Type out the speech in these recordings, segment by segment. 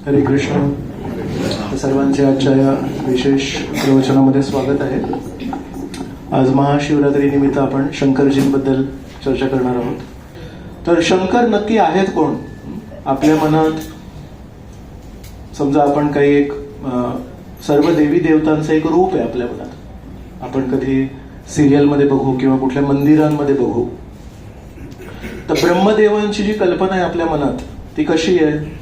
हरे कृष्ण. सर्वांचे आजच्या या विशेष प्रवचनामध्ये स्वागत आहे. आज महाशिवरात्री निमित्त आपण शंकरजींबद्दल चर्चा करणार आहोत. तर शंकर नक्की आहेत कोण? आपल्या मनात समजा आपण काही एक सर्व देवी देवतांचं एक रूप आहे आपल्या मनात. आपण कधी सिरियलमध्ये बघू किंवा कुठल्या मंदिरांमध्ये बघू तर ब्रह्मदेवांची जी कल्पना आहे आपल्या मनात ती कशी आहे?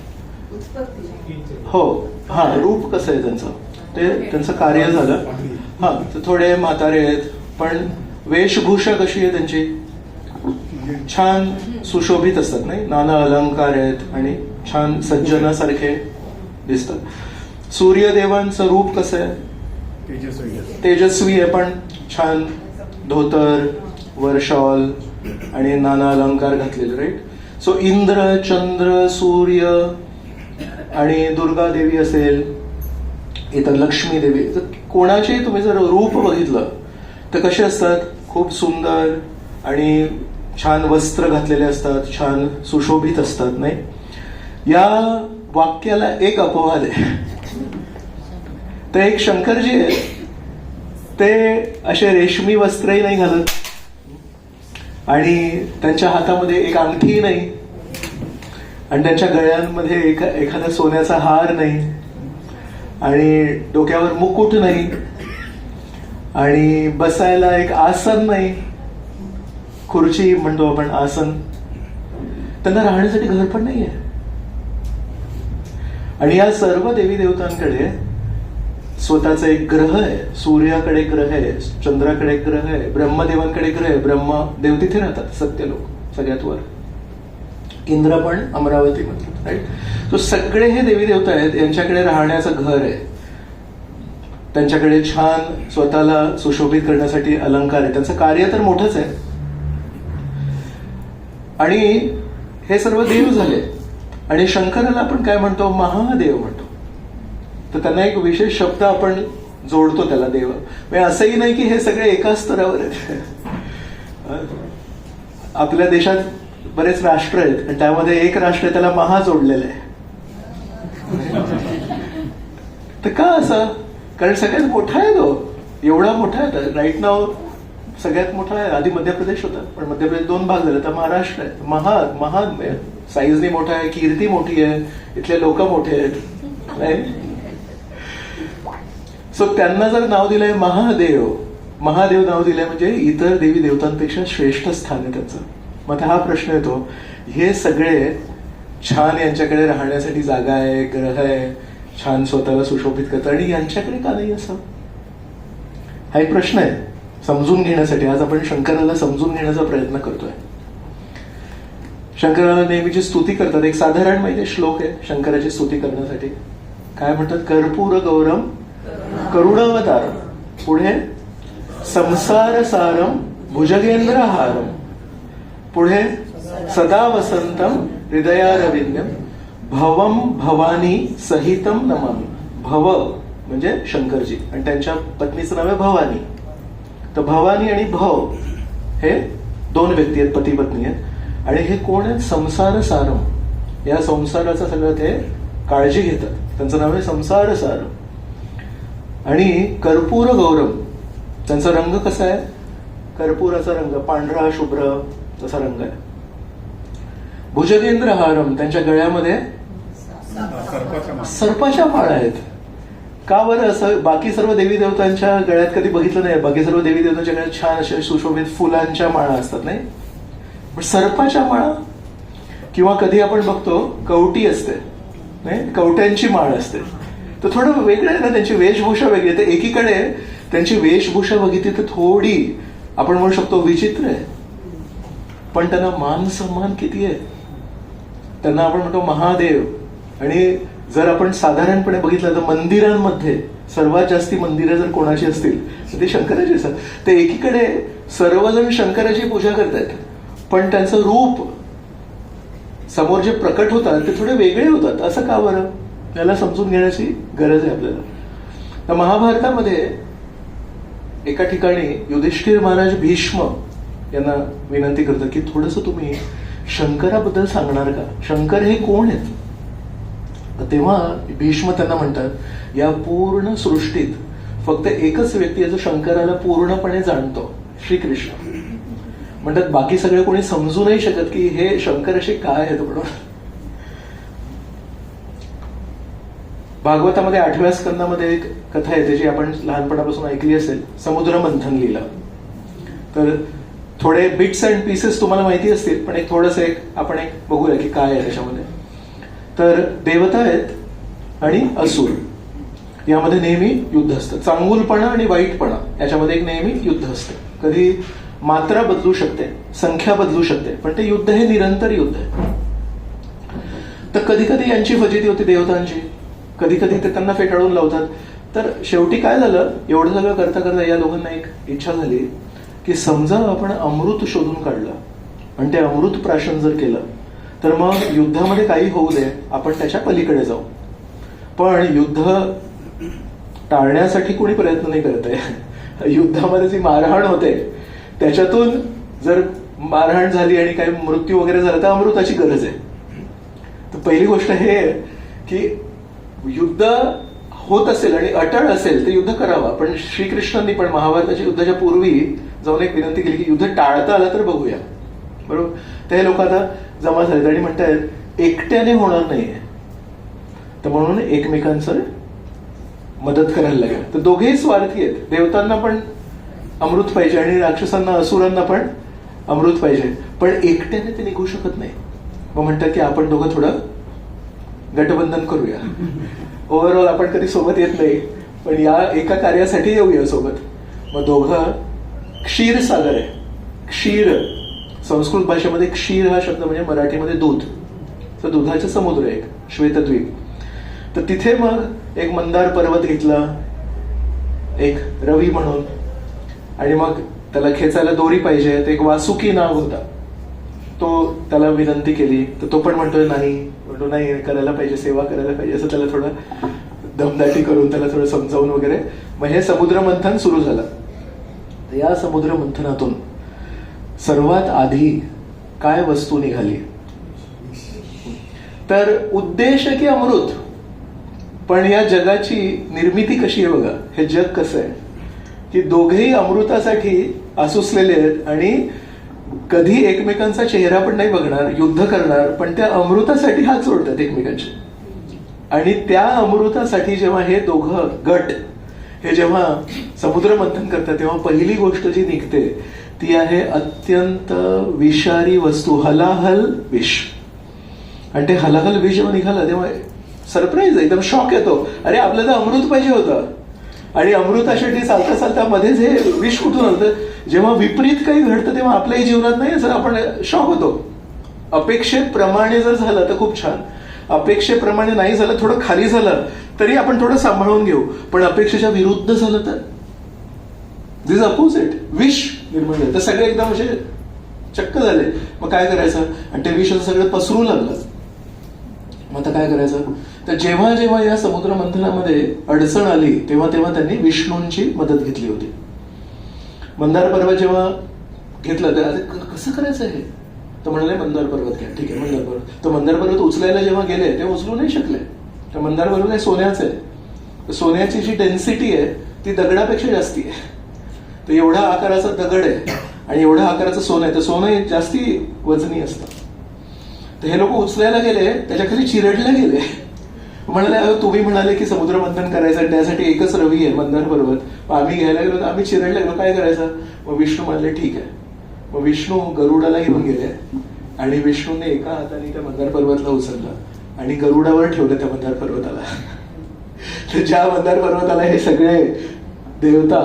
हो, हा, रूप कसं आहे त्यांचं, ते त्यांचं कार्य झालं. हा, थोडे म्हातारे आहेत पण वेशभूषा कशी आहे त्यांची? छान सुशोभित असतात, नाही? नाना अलंकार आहेत आणि छान सज्जनासारखे दिसतात. सूर्यदेवांचं रूप कसं आहे? तेजस्वी आहे पण छान धोतर वर शॉल आणि नाना अलंकार घातलेले, राईट? सो इंद्र, चंद्र, सूर्य आणि दुर्गा देवी असेल, इतर लक्ष्मी देवी, कोणाचे तुम्ही जर रूप बघितलं तर कसे असतात? खूप सुंदर आणि छान वस्त्र घातलेले असतात, छान सुशोभित असतात, नाही? या वाक्याला एक अपवाद आहे. तर एक शंकरजी आहेत, ते असे रेशमी वस्त्रही नाही घालत आणि त्यांच्या हातामध्ये एक अंगठी नाही आणि त्यांच्या गळ्यांमध्ये एखादा सोन्याचा हार नाही आणि डोक्यावर मुकुट नाही आणि बसायला एक आसन नाही, खुर्ची म्हणतो आपण, आसन. त्यांना राहण्यासाठी घर पण नाहीये. आणि या सर्व देवी देवतांकडे स्वतःचा एक ग्रह आहे. सूर्याकडे ग्रह आहे, चंद्राकडे ग्रह आहे, ब्रह्मदेवांकडे ग्रह आहे. ब्रह्मदेव तिथे राहतात, सत्य लोक सगळ्यात वर. इंद्र पण अमरावती म्हणतात, राईट? तो सगळे हे देवी देवता आहेत, यांच्याकडे राहण्याचं घर आहे. त्यांच्याकडे छान स्वतःला सुशोभित करण्यासाठी अलंकार आहे. त्यांचं कार्य तर मोठंच आहे. आणि हे सर्व देव झाले आणि शंकराला आपण काय म्हणतो? महादेव म्हणतो. तर त्यांना एक विशेष शब्द आपण जोडतो त्याला, देव. म्हणजे असंही नाही की हे सगळे एकाच स्तरावर आहेत. आपल्या देशात बरेच राष्ट्र आहेत आणि त्यामध्ये एक राष्ट्र त्याला महा जोडलेलं आहे. तर का असं? कारण सगळ्यात मोठा आहे तो, एवढा मोठा आहे. राईट नाव सगळ्यात मोठा आहे. आधी मध्य प्रदेश होता पण मध्य प्रदेश 2 भाग झाले, तर महाराष्ट्र आहे. महान साईजनी मोठा आहे, कीर्ती मोठी आहे, इथले लोक मोठे आहेत. सो त्यांना जर नाव दिलंय महादेव, महादेव नाव दिलंय म्हणजे इतर देवी देवतांपेक्षा श्रेष्ठ स्थान आहे त्याचं. मग हा प्रश्न येतो, हे सगळे छान यांच्याकडे राहण्यासाठी जागा आहे, ग्रह आहे, छान स्वतःला सुशोभित करतात आणि यांच्याकडे का नाही असं? हा एक प्रश्न आहे समजून घेण्यासाठी. आज आपण शंकराला समजून घेण्याचा प्रयत्न करतोय. शंकराला नेहमीची स्तुती करतात. एक साधारण माहिती श्लोक आहे शंकराची स्तुती करण्यासाठी. काय म्हणतात? कर्पूर गौरम करुणावतारम, पुढे संसार सारम भुजगेंद्र हारम, पुढे सदा वसंतम हृदयारविंदम, भवम भवानी सहितम नमामि. भव म्हणजे शंकरजी आणि त्यांच्या पत्नीचं नाव आहे भवानी. तर भवानी आणि भव हे 2 व्यक्ती आहेत, पती पत्नी आहेत. आणि हे कोण आहेत? संसार सारम, या संसाराचा सगळं ते काळजी घेतात. त्यांचं नाव आहे संसार सारम. आणि कर्पूर गौरम, त्यांचा रंग कसा आहे? कर्पूराचा रंग, पांढरा शुभ्र तसा रंग आहे. भुजगेंद्र हारम, त्यांच्या गळ्यामध्ये सर्पाच्या माळा आहेत. का बरं असं? बाकी सर्व देवी देवतांच्या गळ्यात कधी बघितलं नाही. बाकी सर्व देवी देवतांच्या गळ्यात छान अशा सुशोभित फुलांच्या माळा असतात, नाही? पण सर्पाच्या माळा, किंवा कधी आपण बघतो कवटी असते, नाही? कवट्यांची माळ असते. तर थोडं वेगळं आहे ना, त्यांची वेशभूषा वेगळी. तर एकीकडे त्यांची वेशभूषा बघितली तर थोडी आपण म्हणू शकतो विचित्र आहे, पण त्यांना मान सन्मान किती आहे. त्यांना आपण म्हणतो महादेव. आणि जर आपण साधारणपणे बघितलं तर मंदिरांमध्ये सर्वात जास्ती मंदिरं जर कोणाची असतील तर ते शंकराची असतात. ते एकीकडे सर्वजण शंकराची पूजा करतात पण त्यांचं रूप समोर जे प्रकट होतात ते थोडे वेगळे होतात. असं का बरं? याला समजून घेण्याची गरज आहे आपल्याला. तर महाभारतामध्ये एका ठिकाणी युधिष्ठिर महाराज भीष्म यांना विनंती करतात की थोडंसं तुम्ही शंकराबद्दल सांगणार का? शंकर हे कोण आहेत? तेव्हा भीष्म त्यांना म्हणतात, या पूर्ण सृष्टीत फक्त एकच व्यक्ती आहे जो शंकराला पूर्णपणे जाणतो, श्रीकृष्ण. म्हणतात बाकी सगळे कोणी समजू नाही शकत की हे शंकर असे काय आहेत म्हणून. भागवतामध्ये 8व्या स्कंदामध्ये एक कथा आहे त्याची आपण लहानपणापासून ऐकली असेल, समुद्र मंथन लीला. तर थोडे बिट्स अँड पीसेस तुम्हाला माहिती असतील, पण एक थोडंसं आपण बघूया की काय आहे त्याच्यामध्ये. तर देवता आहेत आणि असुर यामध्ये नेहमी युद्ध असतं. चांगुलपणा आणि वाईटपणा याच्यामध्ये एक नेहमी युद्ध असतं. कधी मात्रा बदलू शकते, संख्या बदलू शकते, पण ते युद्ध हे निरंतर युद्ध आहे. तर कधी कधी यांची फजिती होती देवतांची, कधी कधी ते त्यांना फेटाळून लावतात. तर शेवटी काय झालं, एवढं सगळं करता करता या दोघांना एक इच्छा झाली की समजा आपण अमृत शोधून काढलं आणि ते अमृत प्राशन जर केलं तर मग युद्धामध्ये काही होऊ दे, आपण त्याच्या पलीकडे जाऊ. पण युद्ध टाळण्यासाठी कोणी प्रयत्न नाही करत आहे. युद्धामध्ये जी मारहाण होते त्याच्यातून जर मारहाण झाली आणि काही मृत्यू वगैरे झाला तर अमृताची गरज आहे. तर पहिली गोष्ट हे आहे की युद्ध होत असेल आणि अटळ असेल तर युद्ध करावा. पण श्रीकृष्णांनी पण महाभारताच्या युद्धाच्या पूर्वी जाऊन एक विनंती केली की युद्ध टाळता आलं तर बघूया, बरोबर. ते लोक आता जमा झालेत आणि म्हणतायत एकट्याने होणार नाहीये, तर म्हणून एकमेकांचं मदत करायला लागेल. तर दोघेही स्वार्थी आहेत. देवतांना पण अमृत पाहिजे आणि राक्षसांना असुरांना पण अमृत पाहिजे, पण एकट्याने ते निघू शकत नाही. मग म्हणतात की आपण दोघं थोडं गटबंधन करूया. ओव्हरऑल आपण कधी सोबत येत नाही, पण या एका कार्यासाठी येऊया सोबत. मग दोघं क्षीरसागर आहे. क्षीर संस्कृत भाषेमध्ये क्षीर हा शब्द म्हणजे मराठीमध्ये दूध, तर दुधाचा समुद्र आहे, श्वेतद्वीप. तर तिथे मग एक मंदार पर्वत घेतला, एक रवी म्हणून, आणि मग त्याला खेचायला दोरी पाहिजे. तर एक वासुकी नाग होता, तो त्याला विनंती केली तर तो पण म्हणतोय म्हणतो नाही करायला पाहिजे, सेवा करायला पाहिजे, असं त्याला थोडं दमदाटी करून त्याला थोडं समजावून वगैरे मग हे समुद्र मंथन सुरू झालं. या समुद्र मंथनातून सर्वात आधी काय वस्तू निघाली, तर उद्देश की अमृत. पण या जगाची निर्मिती कशी आहे बघा, हे जग कसं आहे की दोघेही अमृतासाठी आसुसलेले आहेत आणि कधी एकमेकांचा चेहरा पण नाही बघणार, युद्ध करणार, पण त्या अमृतासाठी हात सोडतात एकमेकांचे. आणि त्या अमृतासाठी जेव्हा हे दोघं गट हे जेव्हा समुद्र मंथन करतात तेव्हा पहिली गोष्ट जी निघते ती आहे अत्यंत विषारी वस्तू, हलाहल विष. आणि ते हलाहल विष जेव्हा निघालं तेव्हा सरप्राईज, एकदम शॉक येतो. अरे आपल्याला अमृत पाहिजे होतं आणि अमृतासाठी चालता चालता मध्येच हे विष कुठून आलं. जेव्हा विपरीत काही घडतं तेव्हा आपल्याही जीवनात नाही असं आपण शॉक होतो. अपेक्षेप्रमाणे जर झालं तर खूप छान, अपेक्षेप्रमाणे नाही झालं, थोडं खाली झालं तरी आपण थोडं सांभाळून घेऊ, पण अपेक्षेच्या विरुद्ध झालं तर दिस अपोजिट, विष निर्माण झालं. तर सगळे एकदम असे चक्क झाले. मग काय करायचं, आणि ते विष सगळं पसरू लागलं. मग आता काय करायचं, तर जेव्हा जेव्हा या समुद्र मंथनामध्ये अडचण आली तेव्हा तेव्हा त्यांनी विष्णूंची मदत घेतली होती. मंदार पर्वत जेव्हा घेतलं तर आता कसं करायचं हे, तर म्हणाले मंदार पर्वत घ्या. ठीक आहे मंदार पर्वत. तर मंदार पर्वत उचलायला जेव्हा गेले ते उचलू नाही शकले. तर मंदार पर्वत हे सोन्याचं आहे. सोन्याची जी डेन्सिटी आहे ती दगडापेक्षा जास्ती आहे. तर एवढा आकाराचा दगड आहे आणि एवढा आकाराचं सोनं आहे, तर सोनं जास्ती वजनी असतं. तर हे लोक उचलायला गेले, त्याच्या खाली चिरडले गेले. म्हणाले तुम्ही म्हणाले की समुद्र मंथन करायचं त्यासाठी एकच रवी आहे मंदार पर्वत, आम्ही घ्यायला गेलो तर आम्ही चिरडले गेलो, काय करायचं. मग विष्णू म्हणाले ठीक आहे. मग विष्णू गरुडाला घेऊन गेले आणि विष्णूने एका हाताने त्या मंदार पर्वतला उचललं आणि गरुडावर ठेवलं त्या मंदार पर्वताला. तर ज्या मंदार पर्वताला हे सगळे देवता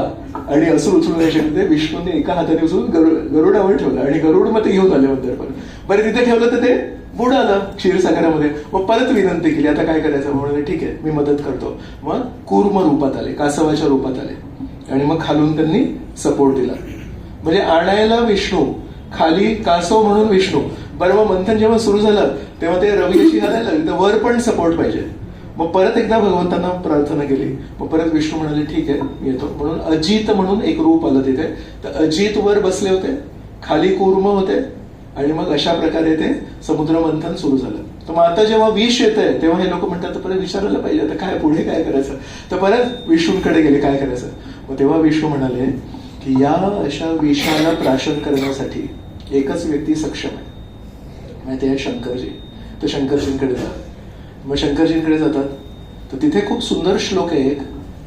आणि असुर उचलून नाही शकते, विष्णूने एका हाताने उचलून गरुडावर ठेवलं आणि गरुड मग ते घेऊन आले मंदार पर्वत. बरं तिथे ठेवलं तर ते बुडालं क्षीरसागरामध्ये. मग परत विनंती केली आता काय करायचं, म्हणाले ठीक आहे मी मदत करतो. मग कूर्म रूपात आले, कासवाच्या रूपात आले आणि मग खालून त्यांनी सपोर्ट दिला. म्हणजे आणायला विष्णू, खाली कासव म्हणून विष्णू. बरं मग मंथन जेव्हा सुरू झालं तेव्हा ते रवी अशी घालायला लागली, तर वर पण सपोर्ट पाहिजे. मग परत एकदा भगवंतांना प्रार्थना केली. मग परत विष्णू म्हणाले ठीक आहे मी येतो. म्हणून अजित म्हणून एक रूप आलं तिथे. तर अजित वर बसले होते, खाली कूर्म होते आणि मग अशा प्रकारे ते समुद्र मंथन सुरू झालं. तर मग आता जेव्हा विष येत आहे तेव्हा हे लोक म्हणतात तर परत विचारायला पाहिजे आता काय पुढे काय करायचं. तर परत विष्णूंकडे गेले काय करायचं. मग तेव्हा विष्णू म्हणाले की या अशा विषाला प्राशन करण्यासाठी एकच व्यक्ती सक्षम आहे, ते आहे शंकरजी. तर शंकरजींकडे जातात. मग शंकरजींकडे जातात तर तिथे खूप सुंदर श्लोक आहे एक.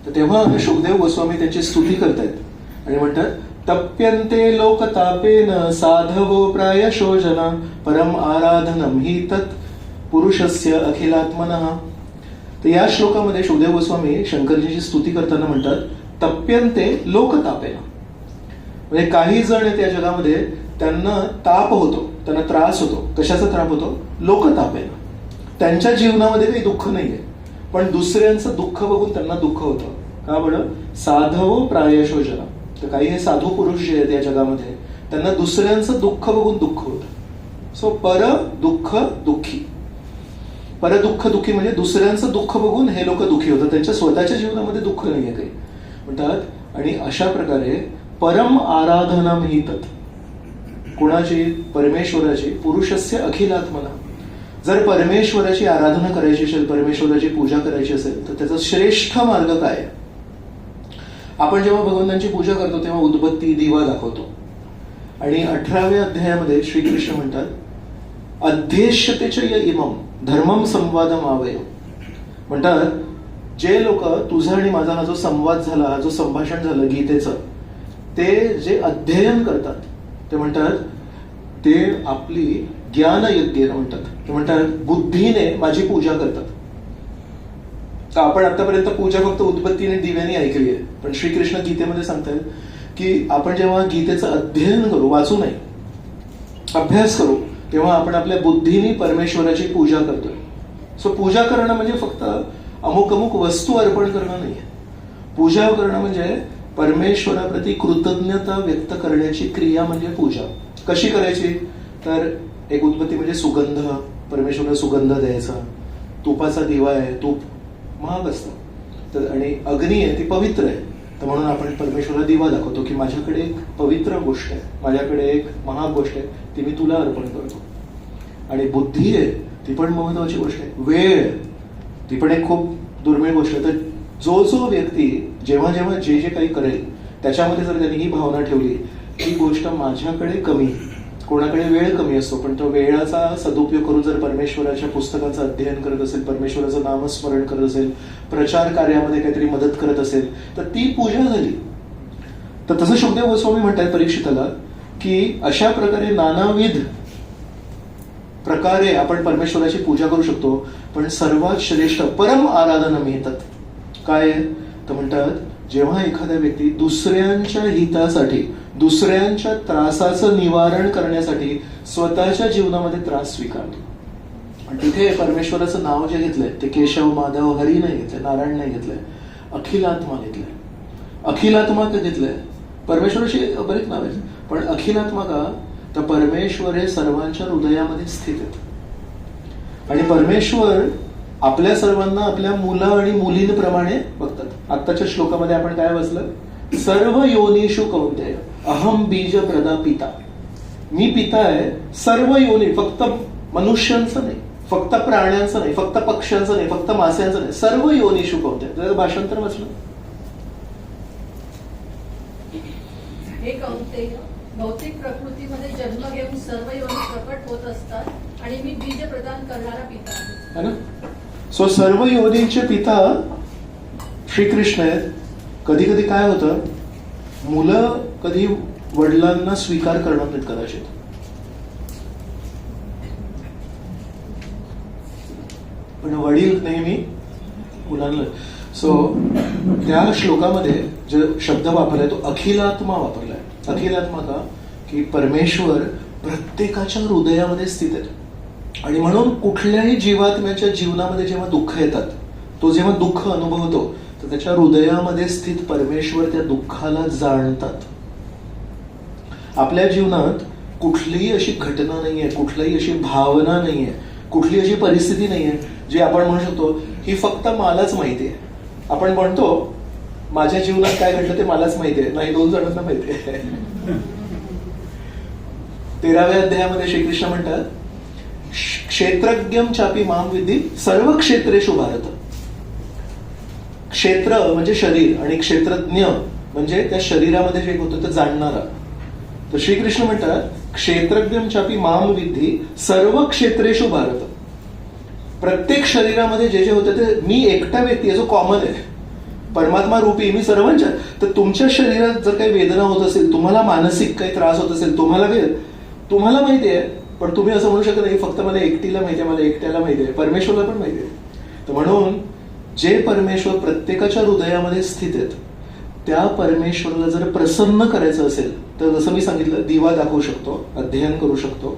तर तेव्हा शुकदेव गोस्वामी त्यांची स्तुती करतायत आणि म्हणतात तप्यन्ते लोकतापेन साधवो प्रायशो जना परम आराधनम हि तत् पुरुषस्य अखिलात्मनः. तर या श्लोकामध्ये शुकदेव गोस्वामी शंकरजीची स्तुती करताना म्हणतात तप्यन्ते लोकतापेन, म्हणजे काही जण आहेत या जगामध्ये त्यांना ताप होतो, त्यांना त्रास होतो. कशाचा त्रास होतो? लोकतापेन. त्यांच्या जीवनामध्ये काही दुःख नाहीये पण दुसऱ्यांचं दुःख बघून त्यांना दुःख होतं. का बरं? साधवो प्रायशो जना. तर काही हे साधू पुरुष जे आहेत या जगामध्ये त्यांना दुसऱ्यांचं दुःख बघून दुःख होतं. सो पर दुःख दुःखी, परदुःख दुःखी म्हणजे दुसऱ्यांचं दुःख बघून हे लोक दुःखी होतात, त्यांच्या स्वतःच्या जीवनामध्ये दुःख नाहीये काही म्हणतात. आणि अशा प्रकारे परम आराधना ही तत्, कुणाची? परमेश्वराची. पुरुषस्य अखिलात्मना. जर परमेश्वराची आराधना करायची असेल, परमेश्वराची पूजा करायची असेल तर त्याचा श्रेष्ठ मार्ग काय आहे? आपण जेव्हा भगवंतांची पूजा करतो तेव्हा उदबत्ती दिवा दाखवतो. आणि 18व्या अध्यायामध्ये श्रीकृष्ण म्हणतात अध्येष्यतेच इमम धर्मम संवादम आवय. म्हणतात जे लोक तुझा आणि माझा हा जो संवाद झाला, हा जो संभाषण झालं गीतेचं, ते जे अध्ययन करतात ते म्हणतात ते आपली ज्ञानयज्ञ म्हणतात. ते म्हणतात बुद्धीने माझी पूजा करतात. तर आपण आतापर्यंत पूजा फक्त उदबत्तीने दिव्याने ऐकली आहे, पण श्रीकृष्ण गीतेमध्ये सांगतात की आपण जेव्हा गीतेचं अध्ययन करू, वाचू नाही, अभ्यास करू, तेव्हा आपण आपल्या बुद्धीने परमेश्वराची पूजा करतोय. सो पूजा करणं म्हणजे फक्त अमुक अमुक वस्तू अर्पण करणं नाहीये. पूजा करणं म्हणजे परमेश्वराप्रती कृतज्ञता व्यक्त करण्याची क्रिया म्हणजे पूजा. कशी करायची? तर एक उदबत्ती म्हणजे सुगंध, परमेश्वराला सुगंध द्यायचा. तुपाचा दिवा आहे, तूप महाग असतं, तर आणि अग्नी आहे ती पवित्र आहे, तर म्हणून आपण परमेश्वराला दिवा दाखवतो की माझ्याकडे एक पवित्र गोष्ट आहे, माझ्याकडे एक महाग गोष्ट आहे, ती मी तुला अर्पण करतो. आणि बुद्धी आहे ती पण महत्वाची गोष्ट आहे. वेळ ती पण एक खूप दुर्मिळ गोष्ट आहे. तर जो जो व्यक्ती जेव्हा जेव्हा जे जे काही करेल त्याच्यामध्ये जर त्यांनी ही भावना ठेवली ही गोष्ट माझ्याकडे कमी, कोणाकडे वेळ कमी असतो पण तो वेळाचा सदुपयोग करून जर परमेश्वराच्या पुस्तकांचं अध्ययन करत असेल, परमेश्वराचं नामस्मरण करत असेल, प्रचार कार्यामध्ये काहीतरी मदत करत असेल तर ती पूजा झाली. तर तसं शुकदेव गोस्वामी म्हणतात परीक्षिताला की अशा प्रकारे नानाविध प्रकारे आपण परमेश्वराची पूजा करू शकतो, पण सर्वात श्रेष्ठ परम आराधना मिळतात. काय? तर म्हणतात जेव्हा एखादा व्यक्ती दुसऱ्यांच्या हितासाठी, दुसऱ्यांच्या त्रासाचं निवारण करण्यासाठी स्वतःच्या जीवनामध्ये त्रास स्वीकारतो. आणि तिथे परमेश्वराचं नाव जे घेतलंय ते केशव माधव हरी नाही घेतलंय, नारायण नाही घेतलंय, अखिलात्मा घेतलंय. अखिलात्मा का घेतलंय? परमेश्वराची बरेच नाव आहेत, पण अखिलात्मा का? तर परमेश्वर हे सर्वांच्या हृदयामध्ये स्थित आहेत आणि परमेश्वर आपल्या सर्वांना आपल्या मुलं आणि मुलींप्रमाणे बघतात. आत्ताच्या श्लोकामध्ये आपण काय वाचलं? सर्व योनिषु कौंतेय अहम बीज प्रदा पिता. मी पिता आहे सर्व योनी, फक्त मनुष्यांचं नाही, फक्त प्राण्यांचं नाही, फक्त पक्ष्यांचं नाही, फक्त मास्यांचं नाही, सर्व योनिषु कौंतेय. त्याचं भाषांतर वाचलं? हे कौंतेय भौतिक प्रकृतीमध्ये जन्म घेऊन सर्व योनी प्रकट होत असतात आणि मी बीज प्रदान करणारा पिता आहे ना. सो सर्व योनींचे पिता श्रीकृष्ण आहेत. कधी कधी काय होतं, मुलं कधी वडिलांना स्वीकार करणार नाहीत कदाचित, पण वडील नेहमी मुलांना. सो त्या श्लोकामध्ये जो शब्द वापरलाय तो अखिलात्मा वापरलाय. अखिलात्मा का? की परमेश्वर प्रत्येकाच्या हृदयामध्ये स्थित आहे आणि म्हणून कुठल्याही जीवात्म्याच्या जीवनामध्ये जेव्हा दुःख येतात, तो जेव्हा दुःख अनुभवतो तर त्याच्या हृदयामध्ये स्थित परमेश्वर त्या दुःखाला जाणतात. आपल्या जीवनात कुठलीही अशी घटना नाहीये, कुठलीही अशी भावना नाहीये, कुठली अशी परिस्थिती नाहीये जी आपण म्हणू शकतो ही फक्त मलाच माहिती आहे. आपण म्हणतो माझ्या जीवनात काय घडलं ते मलाच माहिती आहे, नाही 2 जणांना माहिती आहे. 13व्या अध्यायामध्ये श्रीकृष्ण म्हणतात क्षेत्रज्ञम चापी माम विद्धी सर्व क्षेत्रेषु भारत. क्षेत्र म्हणजे शरीर आणि क्षेत्रज्ञ म्हणजे त्या शरीरामध्ये जे होतं ते जाणणारा. तर श्रीकृष्ण म्हणतात क्षेत्रज्ञम चापी माम विद्धी सर्व क्षेत्रेषु भारत. प्रत्येक शरीरामध्ये जे जे होतं ते मी एकटा व्यक्ती आहे जो कॉमन आहे, परमात्मा रूपी मी सर्वांच्या. तर तुमच्या शरीरात जर काही वेदना होत असेल, तुम्हाला मानसिक काही त्रास होत असेल, तुम्हाला माहिती आहे, पण तुम्ही असं म्हणू शकत नाही फक्त मला एकटीला माहिती आहे, मला एकट्याला माहिती आहे. परमेश्वरला पण माहिती आहे. तर म्हणून जे परमेश्वर प्रत्येकाच्या हृदयामध्ये स्थित आहेत त्या परमेश्वराला जर प्रसन्न करायचं असेल तर जसं मी सांगितलं दिवा दाखवू शकतो, अध्ययन करू शकतो,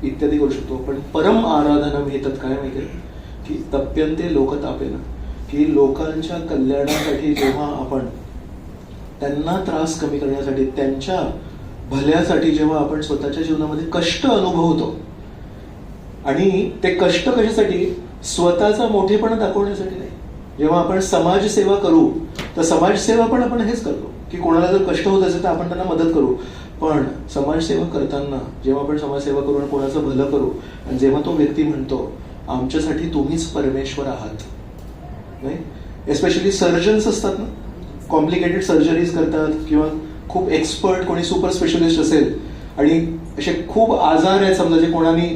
इत्यादी करू शकतो. पण परम आराधना मिळतात काय माहितीये की तप्यंते लोकतापेना, की लोकांच्या कल्याणासाठी जेव्हा आपण त्यांना त्रास कमी करण्यासाठी त्यांच्या भल्यासाठी जेव्हा आपण स्वतःच्या जीवनामध्ये कष्ट अनुभवतो, आणि ते कष्ट कशासाठी, स्वतःचा मोठेपणा दाखवण्यासाठी नाही. जेव्हा आपण समाजसेवा करू तर समाजसेवा पण आपण हेच करतो की कोणाला जर कष्ट होत असेल तर आपण त्यांना मदत करू. पण समाजसेवा करताना जेव्हा आपण समाजसेवा करू आणि कोणाचं भलं करू आणि जेव्हा तो व्यक्ती म्हणतो आमच्यासाठी तुम्हीच परमेश्वर आहात, नाही, एस्पेशली सर्जन्स असतात ना, कॉम्प्लिकेटेड सर्जरीज करतात किंवा खूप एक्सपर्ट कोणी सुपर स्पेशलिस्ट असेल आणि असे खूप आजार आहेत समजा जे कोणाने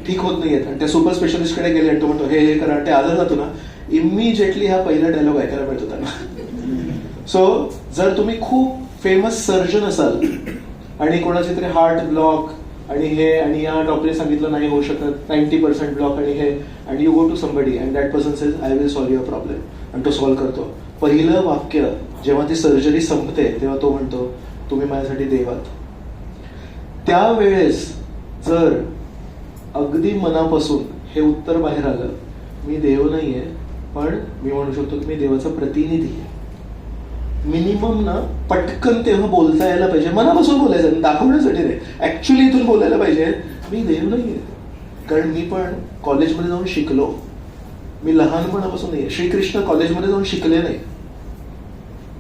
ठीक होत नाहीयेत आणि त्या सुपर स्पेशलिस्टकडे गेले आणि तो म्हणतो हे हे करा, ते आजार जातो ना, इमिजिएटली हा पहिला डायलॉग ऐकायला मिळतो त्यांना. सो जर तुम्ही खूप फेमस सर्जन असाल आणि कोणाचे तरी हार्ट ब्लॉक आणि हे आणि या डॉक्टरने सांगितलं नाही होऊ शकत 90% ब्लॉक आणि हे, and you go to somebody and that person says I will solve your problem, आणि तो सॉल्व्ह करतो. पहिलं वाक्य जेव्हा ती सर्जरी संपते तेव्हा तो म्हणतो तुम्ही माझ्यासाठी देव आहात. त्यावेळेस जर अगदी मनापासून हे उत्तर बाहेर आलं, मी देव नाहीये पण मी म्हणू शकतो की मी देवाचा प्रतिनिधी आहे, मिनिमम ना पटकन तेव्हा बोलता यायला पाहिजे, मनापासून बोलायचं, दाखवण्यासाठी नाही, ऍक्च्युअली इथून बोलायला पाहिजे मी देव नाहीये. कारण मी पण कॉलेजमध्ये जाऊन शिकलो, मी लहानपणापासून नाहीये. श्रीकृष्ण कॉलेजमध्ये जाऊन शिकले नाही.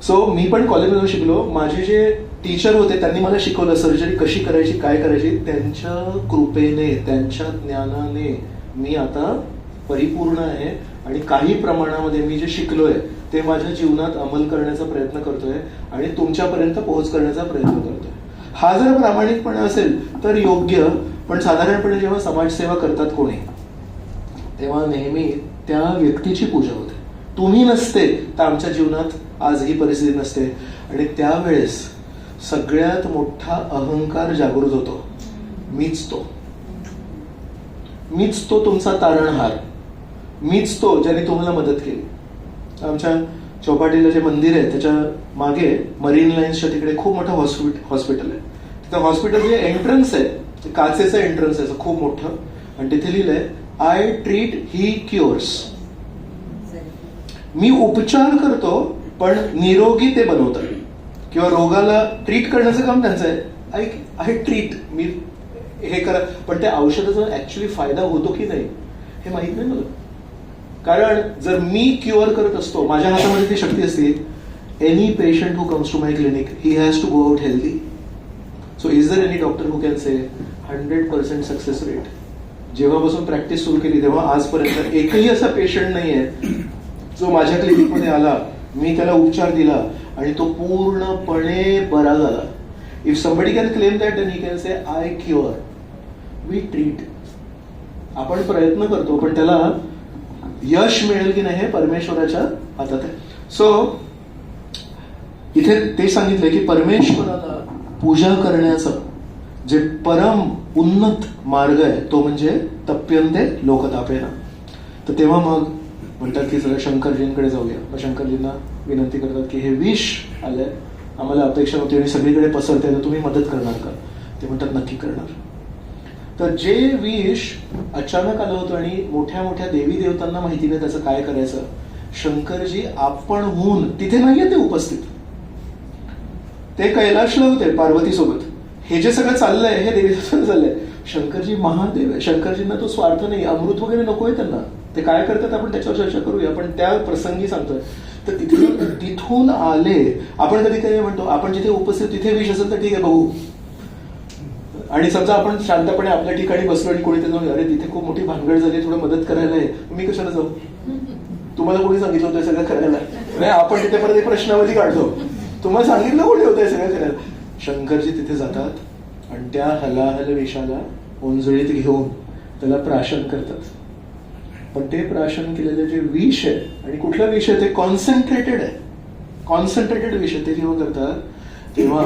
सो मी पण कॉलेजमध्ये जाऊन शिकलो. माझे जे टीचर होते त्यांनी मला शिकवलं सर्जरी कशी करायची, काय करायची. त्यांच्या कृपेने, त्यांच्या ज्ञानाने मी आता परिपूर्ण आहे आणि काही प्रमाणामध्ये मी जे शिकलोय ते माझ्या जीवनात अंमल करण्याचा प्रयत्न करतोय आणि तुमच्यापर्यंत पोहोच करण्याचा प्रयत्न करतोय. हा जर प्रामाणिकपणा असेल तर योग्य. पण साधारणपणे जेव्हा समाजसेवा करतात कोणी तेव्हा नेहमी त्या व्यक्तीची पूजा होते. तुम्ही नसते तर आमच्या जीवनात आज ही परिस्थिती नसते. आणि त्यावेळेस सगळ्यात मोठा अहंकार जागृत होतो, मीच तो तुमचा तारणहार, मीच तो ज्याने तुम्हाला मदत केली. आमच्या चौपाटीला जे मंदिर आहे त्याच्या मागे मरीन लाईन्सच्या तिकडे खूप मोठं हॉस्पिटल आहे. तिथं हॉस्पिटल जे एंट्रन्स आहे ते काचेचं एंट्रन्स आहे खूप मोठं, आणि तिथे लिहिलंय आय ट्रीट ही क्युअर्स. मी उपचार करतो पण निरोगी ते बनवतात, किंवा रोगाला ट्रीट करण्याचं काम त्यांचं आहे. आय ट्रीट, मी हे करा, पण त्या औषधाचा ऍक्च्युअली फायदा होतो की नाही हे माहित नाही मला. कारण जर मी क्युअर करत असतो, माझ्या हातामध्ये ती शक्ती असते, any patient who comes to my clinic he has to go out healthy. So is there any doctor who can say 100% success rate. जेव्हापासून प्रॅक्टिस सुरू केली तेव्हा आजपर्यंत एकही असा पेशंट नाहीये जो माझ्या क्लिनिकमध्ये आला, मी त्याला उपचार दिला आणि तो पूर्णपणे बरा झाला. If somebody can claim that then he can say I cure. We treat. आपण प्रयत्न करतो पण त्याला यश मिळेल की नाही हे परमेश्वराच्या हातात आहे. सो इथे ते सांगितलंय की परमेश्वराला पूजा करण्याचं जे परम उन्नत मार्ग आहे तो म्हणजे तप्यंते लोकतापेना. तर तेव्हा मग म्हणतात की जरा शंकरजींकडे जाऊया. मग शंकरजींना विनंती करतात की हे विष आलंय, आम्हाला अपेक्षा नव्हती आणि सगळीकडे पसरते, तर तुम्ही मदत करणार का. ते म्हणतात नक्की करणार. तर जे विष अचानक आलं होतं आणि मोठ्या मोठ्या देवी देवतांना माहिती नाही त्याचं काय करायचं, शंकरजी आपणहून तिथे नाहीये ते उपस्थित, ते कैलाशला होते पार्वती सोबत. हे जे सगळं चाललंय हे देवी देवतांना चाललंय. शंकरजी महादेव आहे, शंकरजींना तो स्वार्थ नाही, अमृत वगैरे नकोय त्यांना. ते काय करतात आपण त्याच्यावर चर्चा करूया, पण त्या प्रसंगी सांगतोय. तर तिथून आले. आपण कधी कधी म्हणतो आपण जिथे उपस्थित तिथे विष असेल तर ठीक आहे भाऊ, आणि समजा आपण शांतपणे आपल्या ठिकाणी बसलो आणि कोणी जाऊन अरे तिथे खूप मोठी भानगड झाली थोडं मदत करायला आहे, मी कशाला जाऊ? तुम्हाला कोणी सांगितलं होतं सगळं करायला? नाही, आपण तिथे परत एक प्रश्नावली काढतो, तुम्हाला सांगितलं कोणी होतं सगळं करायला? शंकरजी तिथे जातात आणि त्या हलाहल विषाला ओंजळीत घेऊन त्याला प्राशन करतात. पण ते प्राशन केलेलं जे विष आहे, आणि कुठलं विष आहे ते कॉन्सन्ट्रेटेड आहे, कॉन्सन्ट्रेटेड विष आहे, ते जेव्हा करतात तेव्हा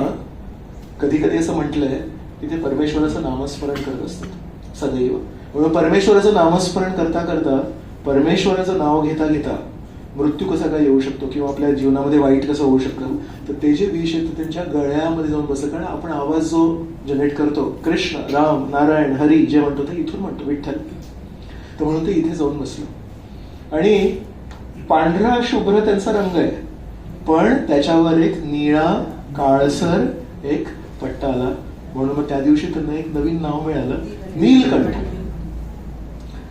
कधी कधी असं म्हटलंय की ते परमेश्वराचं नामस्मरण करत असतात सदैव. म्हणून परमेश्वराचं नामस्मरण करता करता, परमेश्वराचं नाव घेता घेता मृत्यू कसा काय येऊ शकतो किंवा आपल्या जीवनामध्ये वाईट कसं होऊ शकतं, तर ते जे विष आहे त्यांच्या गळ्यामध्ये जाऊन बसलं. कारण आपण आवाज जो जनरेट करतो, कृष्ण, राम, नारायण, हरी जे म्हणतो ते इथून म्हणतो, विठ्ठल, तर म्हणून ते इथे जाऊन बसलं. आणि पांढरा शुभ्र त्यांचा रंग आहे, पण त्याच्यावर एक निळा काळसर एक पट्टा आला. म्हणून मग त्या दिवशी त्यांना एक नवीन नाव मिळालं, नीलकंठ.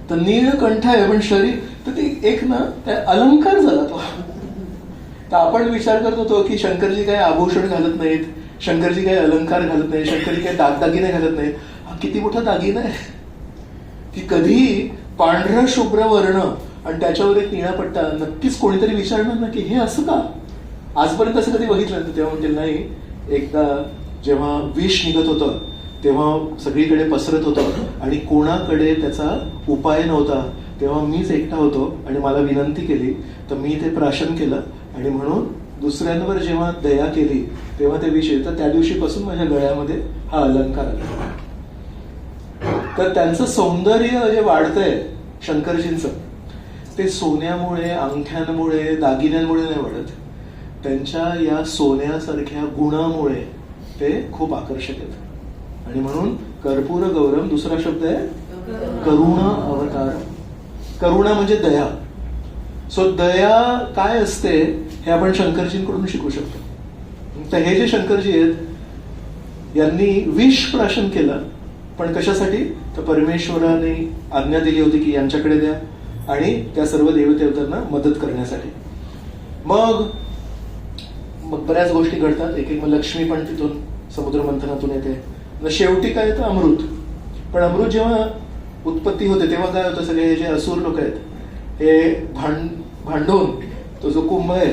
तर नीलकंठ आहे पण शरीर तर ते एक ना त्या अलंकार झाला तो. तर आपण विचार करत होतो की शंकरजी काही आभूषण घालत नाहीत, शंकरजी काही अलंकार घालत नाही, शंकरजी काही दागदागिने घालत नाहीत. हा किती मोठा दागिना आहे की कधी पांढरा शुभ्र वर्ण आणि त्याच्यावर एक निळा पट्टा. नक्कीच कोणीतरी विचारणार ना की हे असं का, आजपर्यंत असं कधी बघितलं नव्हतं. तेव्हा म्हणजे नाही, एकदा जेव्हा विष निघत होतं तेव्हा सगळीकडे पसरत होतं आणि कोणाकडे त्याचा उपाय नव्हता, तेव्हा मीच एकटा होतो आणि मला विनंती केली तर मी ते प्राशन केलं. आणि म्हणून दुसऱ्यांवर जेव्हा दया केली तेव्हा ते विष येतं. त्या दिवशीपासून माझ्या गळ्यामध्ये हा अलंकार आला. तर त्यांचं सौंदर्य जे वाढतंय शंकरजींचं, ते सोन्यामुळे, अंगठ्यांमुळे, दागिन्यांमुळे नाही वाढत, त्यांच्या या सोन्यासारख्या गुणामुळे ते खूप आकर्षक आहेत. आणि म्हणून कर्पूर गौरम, दुसरा शब्द आहे करुणा अवतार. करुणा म्हणजे दया. सो दया काय असते हे आपण शंकरजींकडून शिकू शकतो. तर हे जे शंकरजी आहेत यांनी विष प्राशन केलं, पण कशासाठी? तर परमेश्वराने आज्ञा दिली होती की यांच्याकडे द्या आणि त्या सर्व देवदेवतांना मदत करण्यासाठी. मग बऱ्याच गोष्टी घडतात. एक एक लक्ष्मी पण तिथून समुद्र मंथनातून येते. शेवटी काय येतं? अमृत. पण अमृत जेव्हा उत्पत्ती होते तेव्हा काय होतं, सगळे जे असुर लोक आहेत हे भांडून तो जो कुंभ आहे,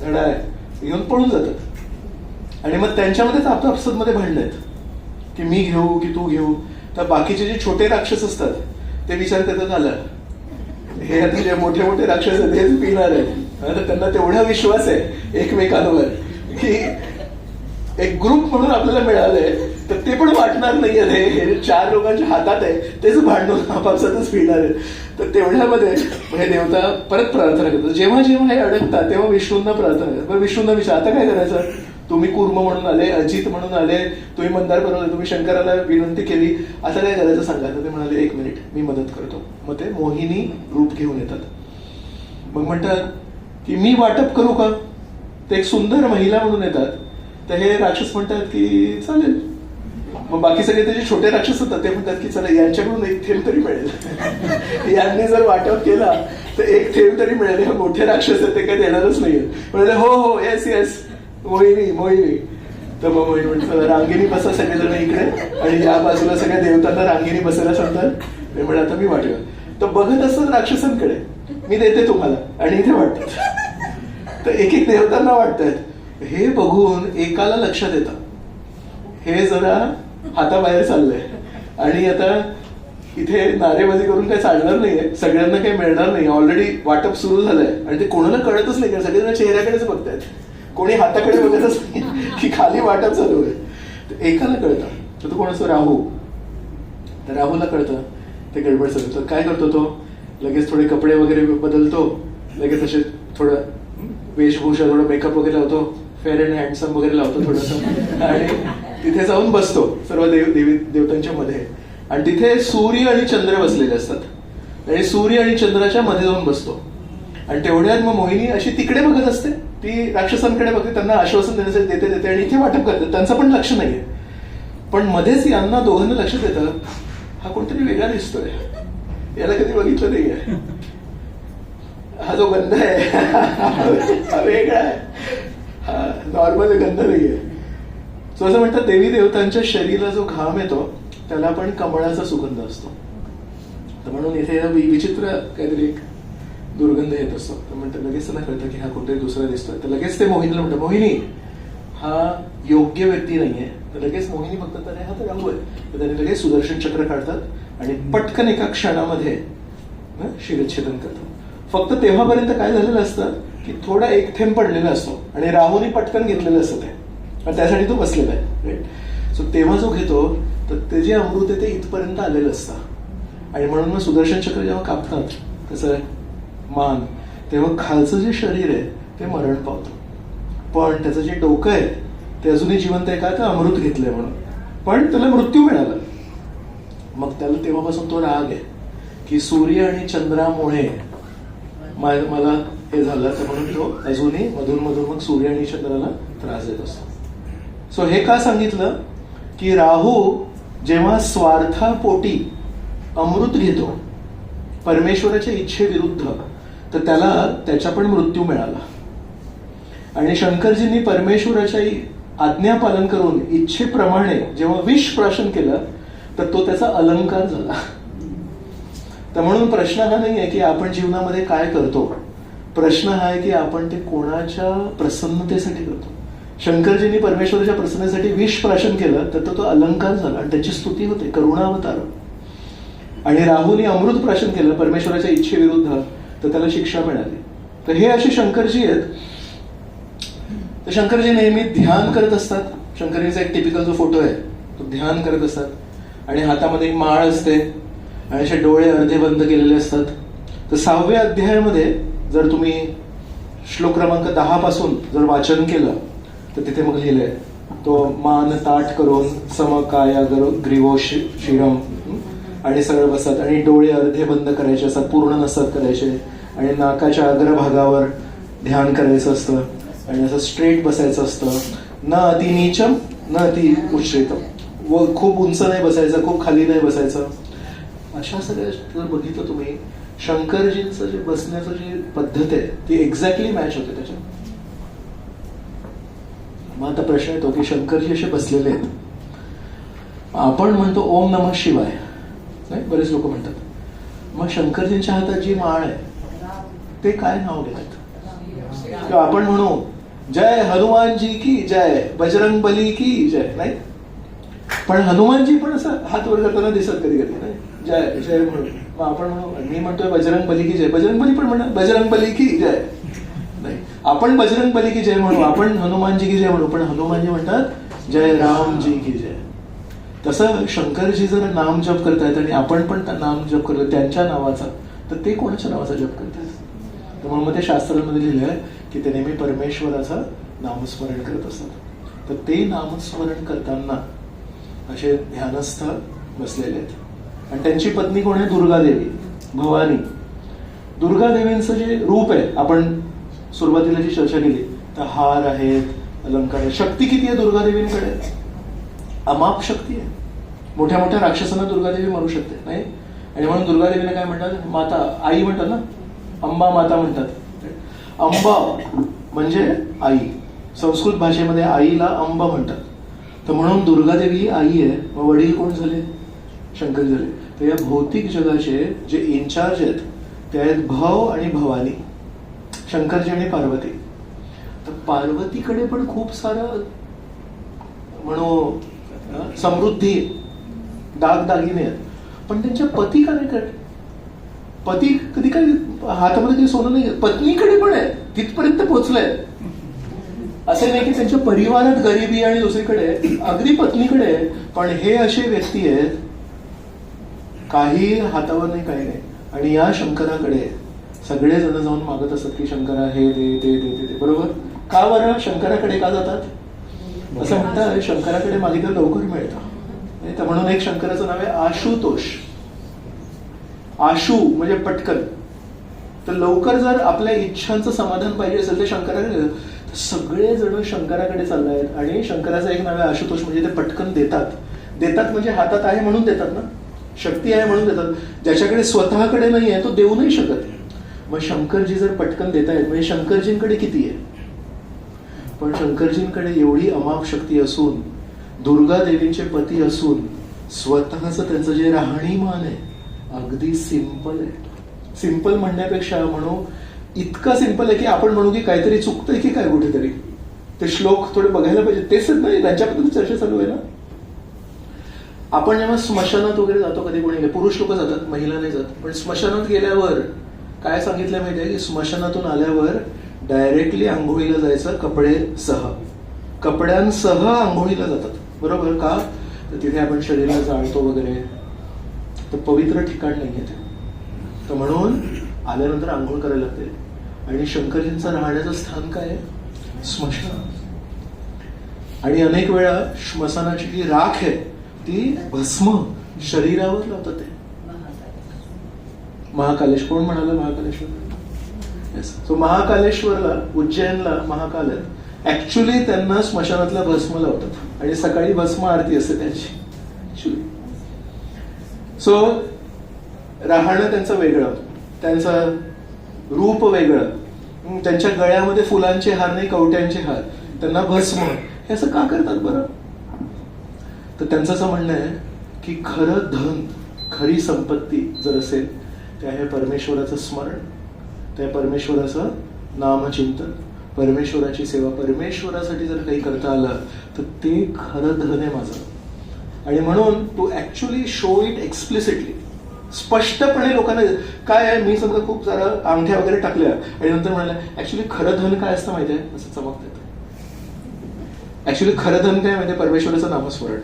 धडा आहे, घेऊन पळून जातात. आणि मग त्यांच्यामध्येच आपसामध्ये भांडण आहेत की मी घेऊ की तू घेऊ. तर बाकीचे जे छोटे राक्षस असतात ते विचार करतात आलं हे आता जे मोठे मोठे राक्षस आहेत हेच पिणार आहेत. त्यांना तेवढा विश्वास आहे एकमेकांवर की एक ग्रुप म्हणून आपल्याला मिळालंय तर ते पण वाटणार नाहीये, हे 4 लोकांच्या हातात आहे, तेच भांडून आपापसातच पिणार आहे. तर तेवढ्यामध्ये हे देवता परत प्रार्थना करतात. जेव्हा जेव्हा हे अडकतात तेव्हा विष्णूंना प्रार्थना करतात. पण विष्णूंना विचार, आता काय करायचं? तुम्ही कूर्म म्हणून आले, अजित म्हणून आले, तुम्ही मंदार बनवले, तुम्ही शंकराला विनंती केली, आता काय करायचं सांगा? तर ते म्हणाले 1 मिनिट मी मदत करतो. मग ते मोहिनी रूप घेऊन येतात. मग म्हणतात की मी वाटप करू का? ते एक सुंदर महिला म्हणून येतात. तर हे राक्षस म्हणतात की चालेल. मग बाकी सगळे त्याचे छोटे राक्षस होतात ते म्हणतात की चला यांच्याकडून 1 थेंब तरी मिळेल. यांनी जर वाटप केला तर 1 थेंब तरी मिळेल. हे मोठे राक्षस आहेत ते काही देणारच नाहीये. म्हणजे हो हो येस येस मोहिनी मोहिनी. तर मग मोहिनी म्हणतात रांगेनी बसा सगळेजण इकडे आणि या बाजूला सगळ्या देवतांना रांगेनी बसायला सांगतात. ते म्हणजे आता मी वाटलं तर बघत असतात राक्षसांकडे, मी देते तुम्हाला, आणि इथे वाटतात. तर एक एक देवतांना वाटतात. हे बघून एकाला लक्षात येतं हे जरा हाताबाहेर चाललंय आणि आता इथे नारेबाजी करून काही चालणार नाहीये, सगळ्यांना काही मिळणार नाही. ऑलरेडी वाटप सुरू झालंय आणि ते कोणाला कळतच नाही, कारण सगळेजण चेहऱ्याकडेच बघतायत, कोणी हाताकडे बघतच नाही की खाली वाटप चालू आहे. तर एकाला कळतं, तर तो कोण असतो? राहू. तर राहूला कळतं ते गडबड चालू. तर काय करतो तो? लगेच थोडे कपडे वगैरे बदलतो, लगेच असे थोडं वेशभूषा, थोडं मेकअप वगैरे लावतो, फेअर अँड हँडसम वगैरे लावतो थोडंसं, आणि तिथे जाऊन बसतो सर्व देवतांच्या मध्ये. आणि तिथे सूर्य आणि चंद्र बसलेले असतात आणि सूर्य आणि चंद्राच्या मध्ये जाऊन बसतो. आणि तेवढ्यात मग मोहिनी अशी तिकडे बघत असते, ती राक्षसांकडे बघते, त्यांना आश्वासन देण्यासाठी देते आणि इथे वाटप करते. त्यांचं पण लक्ष नाहीये. पण मध्येच यांना दोघांना लक्षात येतं हा कोणतरी वेगळा दिसतोय, याला कधी बघितलं नाहीये, हा जो गंध आहे हा वेगळा आहे, हा नॉर्मल गंध नाहीये. सो असं म्हणतात देवी देवतांच्या शरीराला जो घाम येतो त्याला पण कमळाचा सुगंध असतो. तर म्हणून इथे विचित्र काहीतरी एक दुर्गंध येत असतो. तर म्हणतात लगेच त्यांना कळतं की हा कोणतरी दुसरा दिसतोय. तर लगेच ते मोहिनीला म्हणतात मोहिनी हा योग्य व्यक्ती नाहीये. तर लगेच मोहिनी बघतात अरे हा तर राहू आहे. तर त्यांनी लगेच सुदर्शन चक्र काढतात आणि पटकन एका क्षणामध्ये शिरच्छेदन करतात. फक्त तेव्हापर्यंत काय झालेलं असतं की थोडा एक थेंब पडलेला असतो आणि राहूने पटकन घेतलेलं असतं ते आणि त्यासाठी तो बसलेला आहे. राईट. सो तेव्हा जो घेतो तर ते जे अमृत आहे ते इथपर्यंत आलेलं असतं आणि म्हणून मग सुदर्शन चक्र जेव्हा कापतात कसं आहे मान तेव्हा खालचं जे शरीर आहे ते मरण पावतं. पण त्याचं जे डोकं आहे ते अजूनही जिवंत आहे का तर अमृत घेतलंय म्हणून. पण त्याला मृत्यू मिळाला. मग त्याला तेव्हापासून तो राग आहे की सूर्य आणि चंद्रामुळे मला हे झालं. तर म्हणून तो अजूनही मधून मधून मग सूर्य आणि चंद्राला त्रास देत असतो. सो हे का सांगितलं की राहू जेव्हा स्वार्थापोटी अमृत घेतो परमेश्वराच्या इच्छेविरुद्ध तर त्याला त्याचा पण मृत्यू मिळाला. आणि शंकरजींनी परमेश्वराच्या आज्ञा पालन करून इच्छेप्रमाणे जेव्हा विष प्राशन केलं तर तो त्याचा अलंकार झाला. तर म्हणून प्रश्न हा नाही आहे की आपण जीवनामध्ये काय करतो. प्रश्न हा आहे की आपण ते कोणाच्या प्रसन्नतेसाठी करतो. शंकरजींनी परमेश्वराच्या प्रसन्नतेसाठी विष प्राशन केलं तर तो अलंकार झाला आणि त्याची स्तुती होते करुणावतार. आणि राहुनी अमृत प्राशन केलं परमेश्वराच्या इच्छेविरुद्ध तर त्याला शिक्षा मिळाली. तर हे असे शंकरजी आहेत. तर शंकरजी नेहमी ध्यान करत असतात. शंकरजीचा एक टिपिकल जो फोटो आहे तो ध्यान करत असतात आणि हातामध्ये एक माळ असते आणि असे डोळे अर्धे बंद केलेले असतात. तर 6व्या अध्यायामध्ये जर तुम्ही श्लोक क्रमांक 10 पासून जर वाचन केलं तर तिथे मग लिहिलंय तो मान ताठ करून समकाया ग्रीवो शिरम आणि सरळ बसतात आणि डोळे अर्धे बंद करायचे असतात पूर्ण नसतात करायचे आणि नाकाच्या अग्रभागावर ध्यान करायचं असतं आणि असं स्ट्रेट बसायचं असतं. न अति नीचम न अति उच्छ्रितम. व खूप उंच नाही बसायचं खूप खाली नाही बसायचं. अशा सगळ्या जर बघितलं तुम्ही शंकरजींचं जे बसण्याचं जी पद्धत आहे ती एक्झॅक्टली मॅच होते त्याच्यात. मग आता प्रश्न येतो की शंकरजी असे बसलेले आहेत. आपण म्हणतो ओम नमः शिवाय नाही बरेच लोक म्हणतात. मग शंकरजींच्या हातात जी माळ आहे ते काय नाव घेतात. किंवा आपण म्हणू जय हनुमानजी की जय बजरंग बली की जय नाही. पण हनुमानजी पण असं हात वर करताना दिसत कधी कधी नाही जय जय म्हणून. मग आपण म्हणू मी म्हणतोय बजरंग बली की जय बजरंग बली पण म्हणा बजरंग बली की जय नाही. आपण बजरंग बली की जय म्हणू आपण हनुमानजी की जय म्हणू पण हनुमानजी म्हणतात जय रामजी की जय. तसं शंकरजी जर नाम जप करतायत आणि आपण पण नाम जप करतो त्यांच्या नावाचा तर ते कोणाच्या नावाचा जप करतात. तर म्हणून मग ते शास्त्रांमध्ये लिहिलंय की ते नेहमी परमेश्वराचं नामस्मरण करत असतात. तर ते नामस्मरण करताना असे ध्यानस्थ बसलेले आहेत. आणि त्यांची पत्नी कोण आहे दुर्गादेवी भवानी. दुर्गादेवींचं जे रूप आहे आपण सुरुवातीला जी चर्चा केली तर हार आहेत अलंकार आहेत. शक्ती किती आहे दुर्गादेवींकडे अमाप शक्ती आहे. मोठ्या मोठ्या राक्षसांना दुर्गादेवी मारू शकते नाही. आणि म्हणून दुर्गादेवीला काय म्हणतात माता आई म्हणतात ना अंबा माता म्हणतात. अंबा म्हणजे आई. संस्कृत भाषेमध्ये आईला अंबा म्हणतात. तर म्हणून दुर्गादेवी ही आई आहे. मग वडील कोण झाले शंकर झाले. तर या भौतिक जगाचे जे इन्चार्ज आहेत ते आहेत भव आणि भवानी शंकरजी आणि पार्वती. तर पार्वतीकडे पण खूप सारं म्हणू समृद्धी दागदागिने आहेत. पण त्यांच्या पतीकडे पती कधी काही हातामध्ये काही सोनं नाही पत्नीकडे पण आहे तिथपर्यंत पोहोचलंय. असे नाही की त्यांच्या परिवारात गरिबी आणि दुसरीकडे अगदी पत्नीकडे आहे. पण हे असे व्यक्ती आहेत काही हातावर नाही काही नाही. आणि या शंकराकडे सगळे जण जाऊन मागत असतात की शंकरा हे दे ते दे ते दे. बरोबर का बरं शंकराकडे का जातात असं म्हणतात शंकराकडे मागितलं लवकर मिळतं. तर म्हणून एक शंकराचं नाव आहे आशुतोष. आशु म्हणजे पटकन. तर लवकर जर आपल्या इच्छांचं समाधान पाहिजे असेल तर शंकराकडे सगळे जण शंकराकडे चालले आहेत. आणि शंकराचं एक नाव आहे आशुतोष म्हणजे ते पटकन देतात. देतात म्हणजे हातात आहे म्हणून देतात ना शक्ती आहे म्हणून देतात. ज्याच्याकडे स्वतःकडे नाही आहे तो देऊ नाही शकत. मग शंकरजी जर पटकन देत आहेत म्हणजे शंकरजींकडे किती आहे. पण शंकरजींकडे एवढी अमाप शक्ती असून दुर्गा देवींचे पती असून स्वतःच त्यांचं जे राहणीमान आहे अगदी सिंपल आहे. सिंपल म्हणण्यापेक्षा म्हणू इतकं सिंपल आहे की आपण म्हणू की काहीतरी चुकतंय की काय कुठेतरी. ते श्लोक थोडे बघायला पाहिजे. तेच नाही त्यांच्याबद्दल चर्चा चालू आहे ना. आपण जेव्हा स्मशानात वगैरे जातो, कधी कोणी पुरुष लोक जातात, महिला नाही जात, पण स्मशानात गेल्यावर काय सांगितलं माहिती आहे की स्मशानातून आल्यावर डायरेक्टली आंघोळीला जायचं कपड्यांसह आंघोळीला जातात. बरोबर का? तर तिथे आपण शरीराला जाळतो वगैरे, तर पवित्र ठिकाण नाहीये ते. तर म्हणून आल्यानंतर आंघोळ करायला लागते. आणि शंकरजींचं राहण्याचं स्थान काय आहे? स्मशान. आणि अनेक वेळा श्मशानाची जी राख आहे ती भस्म शरीरावर लावतात. ते महाकालेश्वर. कोण म्हणाला महाकालेश्वर? येस. सो महाकालेश्वरला, उज्जैनला महाकाल आहे. ऍक्च्युली त्यांना स्मशानातला भस्म लावतात आणि सकाळी भस्म आरती असते त्यांची. सो राहणं त्यांचं वेगळं, त्यांचं रूप वेगळं, त्यांच्या गळ्यामध्ये फुलांचे हार नाही, कवट्यांचे हार, त्यांना भस्म. हे असं का करतात बरं? तर त्यांचं असं म्हणणं आहे की खरं धन, खरी संपत्ती जर असेल ते आहे परमेश्वराचं स्मरण, त्या परमेश्वराचं नामचिंतन, परमेश्वराची सेवा. परमेश्वरासाठी जर काही करता आलं तर ते खरं धन आहे माझं. आणि म्हणून to actually show it explicitly, स्पष्टपणे लोकांना काय आहे. मी समजा खूप सारा अंगठ्या वगैरे टाकल्या आणि नंतर म्हणाल्या ऍक्च्युअली खरं धन काय असतं माहितीये, असं चमकत येतं. ऍक्च्युअली खरं धन काय माहितीये? परमेश्वराचं नामस्मरण.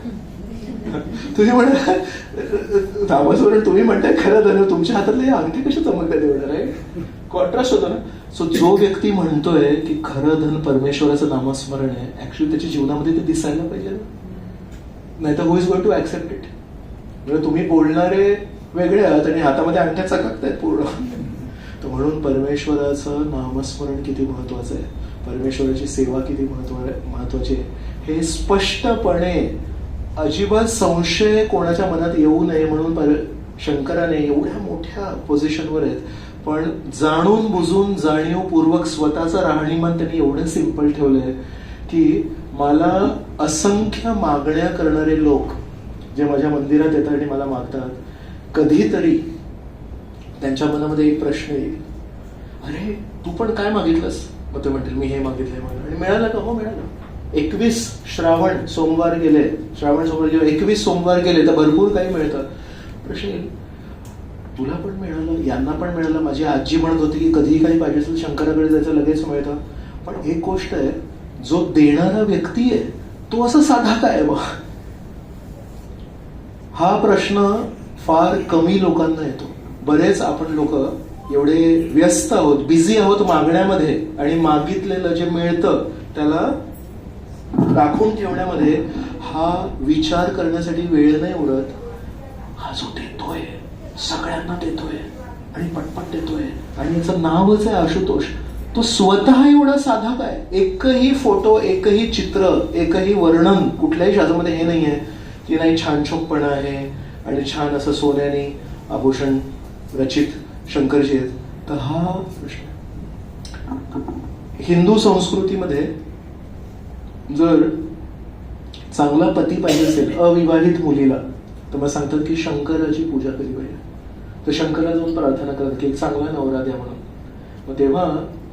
तुम्ही म्हणा नामस्मरण, तुम्ही म्हणताय खरं धन, तुमच्या हातातले अंगठी कशी चमकतात एवढं? राईट, कॉन्ट्रास्ट होतो ना. सो जो व्यक्ती म्हणतोय की खरं धन परमेश्वराचं नामस्मरण आहे, ऍक्च्युली त्याच्या जीवनामध्ये ते दिसायला पाहिजे ना. नाही तर who is going to accept it? म्हणजे तुम्ही बोलणारे वेगळे आहात आणि हातामध्ये अंगठ्या चकाकतायत पूर्ण. तर म्हणून परमेश्वराचं नामस्मरण किती महत्वाचं आहे, परमेश्वराची सेवा किती महत्वाची आहे, हे स्पष्टपणे, अजिबात संशय कोणाच्या मनात येऊ नये म्हणून शंकराने एवढ्या मोठ्या पोझिशनवर आहेत, पण जाणून बुजून जाणीवपूर्वक स्वतःचं राहणीमान त्यांनी एवढं सिंपल ठेवलंय की मला असंख्य मागण्या करणारे लोक जे माझ्या मंदिरात येतात आणि मला मागतात, कधीतरी त्यांच्या मनामध्ये एक प्रश्न येईल, अरे तू पण काय मागितलंस? मग ते म्हणतील मी हे मागितलंय मला. आणि मिळालं का? हो मिळालं. 21 श्रावण सोमवार गेले, 21 सोमवार गेले तर भरपूर काही मिळतं. प्रश्न येईल, तुला पण मिळालं, यांना पण मिळालं. माझी आजी म्हणत होती की कधीही काही पाहिजे असेल शंकराकडे जायचं, लगेच मिळतं. पण एक गोष्ट आहे, जो देणारा व्यक्ती आहे तो असं साधा काय बघ, हा प्रश्न फार कमी लोकांना येतो. बरेच आपण लोक एवढे व्यस्त आहोत, बिझी आहोत मागण्यामध्ये, आणि मागितलेलं जे मिळतं त्याला राखून ठेवण्यामध्ये हा विचार करण्यासाठी वेळ नाही उरत. हा जो देतोय, सगळ्यांना देतोय आणि पटपट देतोय, आणि याचं नावच आहे आशुतोष, तो स्वतः एवढा साधा काय. एकही फोटो, एकही चित्र, एकही वर्णन कुठल्याही शास्त्रामध्ये हे नाहीये की नाही छान छोकपणा आहे आणि छान असं सोन्याने आभूषण रचित शंकरजी आहेत. तर हा प्रश्न हिंदू संस्कृतीमध्ये जर चांगला पती पाहिजे असेल अविवाहित मुलीला, तर मग सांगतात की शंकराची पूजा केली पाहिजे. तर शंकराला जाऊन प्रार्थना करतात की एक चांगला नवरा द्या म्हणून. मग तेव्हा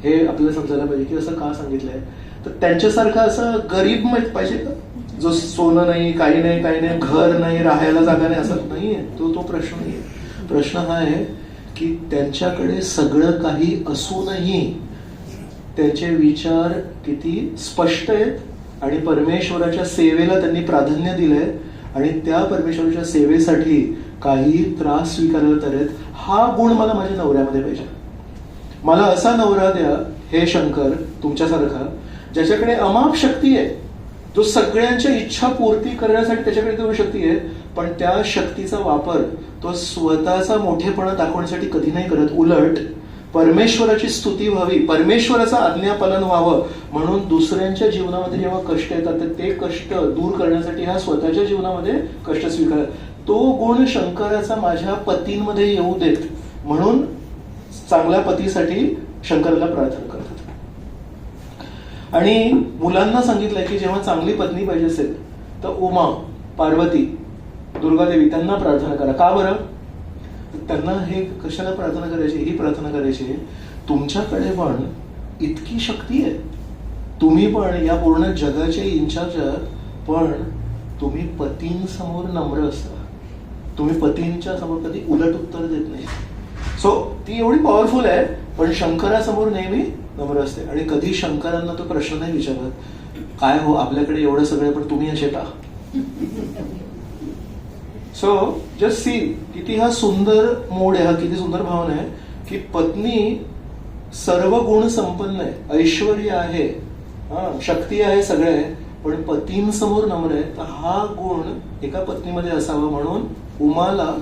हे आपल्याला समजायला पाहिजे की असं का सांगितलंय. तर त्यांच्यासारखं असं गरीब पाहिजे का, जो सोनं नाही, काही नाही, घर नाही, राहायला जागा नाही, असं नाहीये. तो प्रश्न नाहीये. प्रश्न हा आहे की त्यांच्याकडे सगळं काही असूनही त्यांचे विचार किती स्पष्ट आहेत आणि परमेश्वराच्या सेवेला त्यांनी प्राधान्य दिलंय आणि त्या परमेश्वराच्या सेवेसाठी काही त्रास स्वीकारायला तयार आहेत. हा गुण मला माझ्या नवऱ्यामध्ये पाहिजे. मला असा नवरा द्या हे शंकर तुमच्यासारखा, ज्याच्याकडे अमाप शक्ती आहे, जो सगळ्यांच्या इच्छा पूर्ती करण्यासाठी त्याच्याकडे तेवढी शक्ती आहे, पण त्या शक्तीचा वापर तो स्वतःचा मोठेपणा दाखवण्यासाठी कधी नाही करत. उलट परमेश्वराची स्तुती व्हावी, परमेश्वराचं आज्ञापालन व्हावं म्हणून दुसऱ्यांच्या जीवनामध्ये जेव्हा कष्ट येतात तर ते कष्ट दूर करण्यासाठी हा स्वतःच्या जीवनामध्ये कष्ट स्वीकार. तो गुण शंकराचा माझ्या पतींमध्ये येऊ देत म्हणून चांगल्या पतीसाठी शंकराला प्रार्थना करतात. आणि मुलांना सांगितलंय की जेव्हा चांगली पत्नी पाहिजे असेल तर उमा, पार्वती, दुर्गादेवी त्यांना प्रार्थना करा. का बरं? त्यांना हे कशाला प्रार्थना करायची? ही प्रार्थना करायची, तुमच्याकडे पण इतकी शक्ती आहे, तुम्ही पण या पूर्ण जगाचे इन्चार्ज आहात, पण तुम्ही पतींसमोर नम्र असता, तुम्ही पतींच्या समोर कधी उलट उत्तर देत नाही. सो ती एवढी पॉवरफुल आहे, पण शंकरासमोर नेहमी नम्र असते. आणि कधी शंकरांना तो प्रश्न नाही विचारत, काय हो आपल्याकडे एवढं सगळं पण तुम्ही असे का? सो जस्ट सी, किती हा सुंदर मोड आहे, हा किती सुंदर भावना आहे की पत्नी सर्व गुण संपन्न आहे, ऐश्वर आहे, शक्ती आहे, सगळे आहे, पण पतींसमोर नम्र आहे. तर हा गुण एका पत्नीमध्ये असावा म्हणून उमाला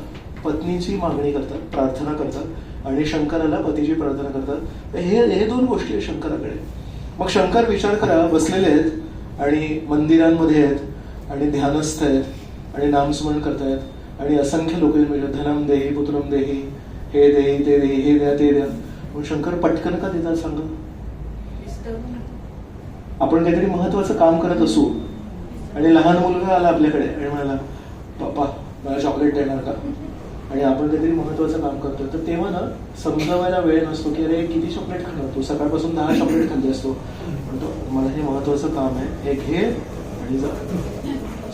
पत्नीची मागणी करतात, प्रार्थना करतात, आणि शंकराला पतीची प्रार्थना करतात. हे दोन गोष्टी आहेत शंकराकडे. मग शंकर विचार करा बसलेले आहेत आणि मंदिरांमध्ये आहेत आणि ध्यानस्थ आहेत आणि नामस्मरण करतायत आणि असंख्य लोक म्हणजे धनम देही पुत्रम देही, हे देही ते देही, हे द्या ते द्या. पण शंकर पटकन का देतात सांगा? आपण काहीतरी महत्वाचं काम करत असू आणि लहान मुलगा आला आपल्याकडे आणि म्हणाला, पप्पा मला चॉकलेट देणार का? आणि आपण काहीतरी महत्वाचं काम करतोय, तर तेव्हा ना समजावायला वेळ नसतो की अरे किती चॉकलेट खाणार तू, सकाळपासून 10 चॉकलेट खाल्ले असतो. म्हणतो मला हे महत्वाचं काम आहे, हे घे आणि जा.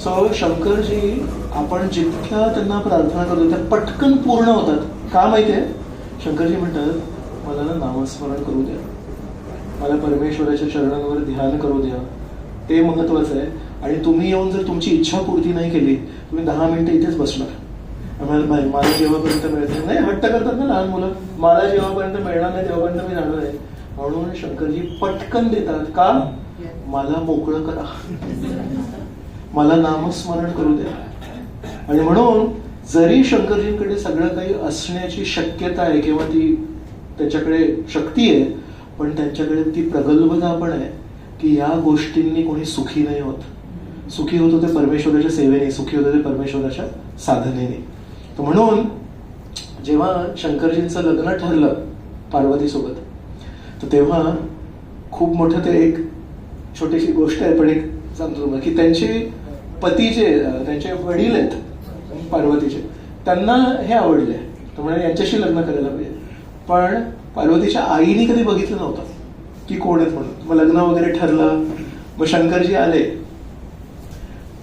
सो शंकरजी आपण जितक्या त्यांना प्रार्थना करतो त्या पटकन पूर्ण होतात. का माहितीये? शंकरजी म्हणतात मला ना नामस्मरण करू द्या, मला परमेश्वराच्या चरणांवर ध्यान करू द्या, ते महत्वाचं आहे. आणि तुम्ही येऊन जर तुमची इच्छा पूर्ती नाही केली, तुम्ही 10 मिनिटं इथेच बसणार. मला जेव्हापर्यंत मिळत नाही, हट्ट करतात ना लहान मुलं, मला जेव्हापर्यंत मिळणार नाही तेव्हापर्यंत मी जाणार आहे. म्हणून शंकरजी पटकन देतात. का? मला मोकळं करा, मला नामस्मरण करू द्या. आणि म्हणून जरी शंकरजींकडे सगळं काही असण्याची शक्यता आहे किंवा ती त्याच्याकडे शक्ती आहे, पण त्यांच्याकडे ती प्रगल्भता पण आहे की या गोष्टींनी कोणी सुखी नाही होत. सुखी होत होते परमेश्वराच्या सेवेने, सुखी होत होते परमेश्वराच्या साधनेने. तर म्हणून जेव्हा शंकरजींचं लग्न ठरलं पार्वतीसोबत, तर तेव्हा खूप मोठं ते एक छोटीशी गोष्ट आहे, पण एक सांगतो तुम्हाला की त्यांचे पती जे त्यांचे वडील आहेत पार्वतीचे, त्यांना हे आवडले, तर म्हणजे यांच्याशी लग्न करायला पाहिजे. पण पार्वतीच्या आईने कधी बघितलं नव्हतं की कोण आहेत म्हणून. मग लग्न वगैरे ठरलं, मग शंकरजी आले,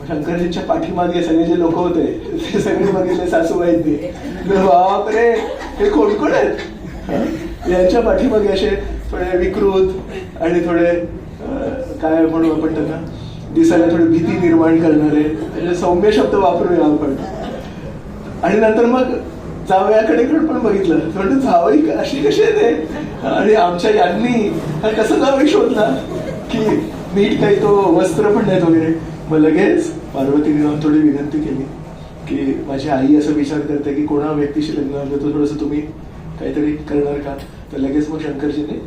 शंकरजींच्या पाठीमागे सगळे जे लोक होते ते सगळे बघितले सासूबाईंनी, बापरे हे कोण कोण आहेत. यांच्या पाठीमागे असे थोडे विकृत आणि थोडे काय म्हणू आपण त्यांना, दिसायला थोडी भीती निर्माण करणारे, म्हणजे सौम्य शब्द वापरूया आपण. आणि नंतर मग जावयाकडे पण बघितलं, म्हणजे जावई अशी कशी आहे ते, आणि आमच्या यांनी हा कसं जावई शोधला की नीट काही तो वस्त्र पण नाहीत वगैरे. मग लगेच पार्वतीने जाऊन थोडी विनंती केली की माझी आई असं विचार करते की कोणा व्यक्तीशी लग्न झालं तर थोडंसं तुम्ही काहीतरी करणार का. तर लगेच मग शंकरजीने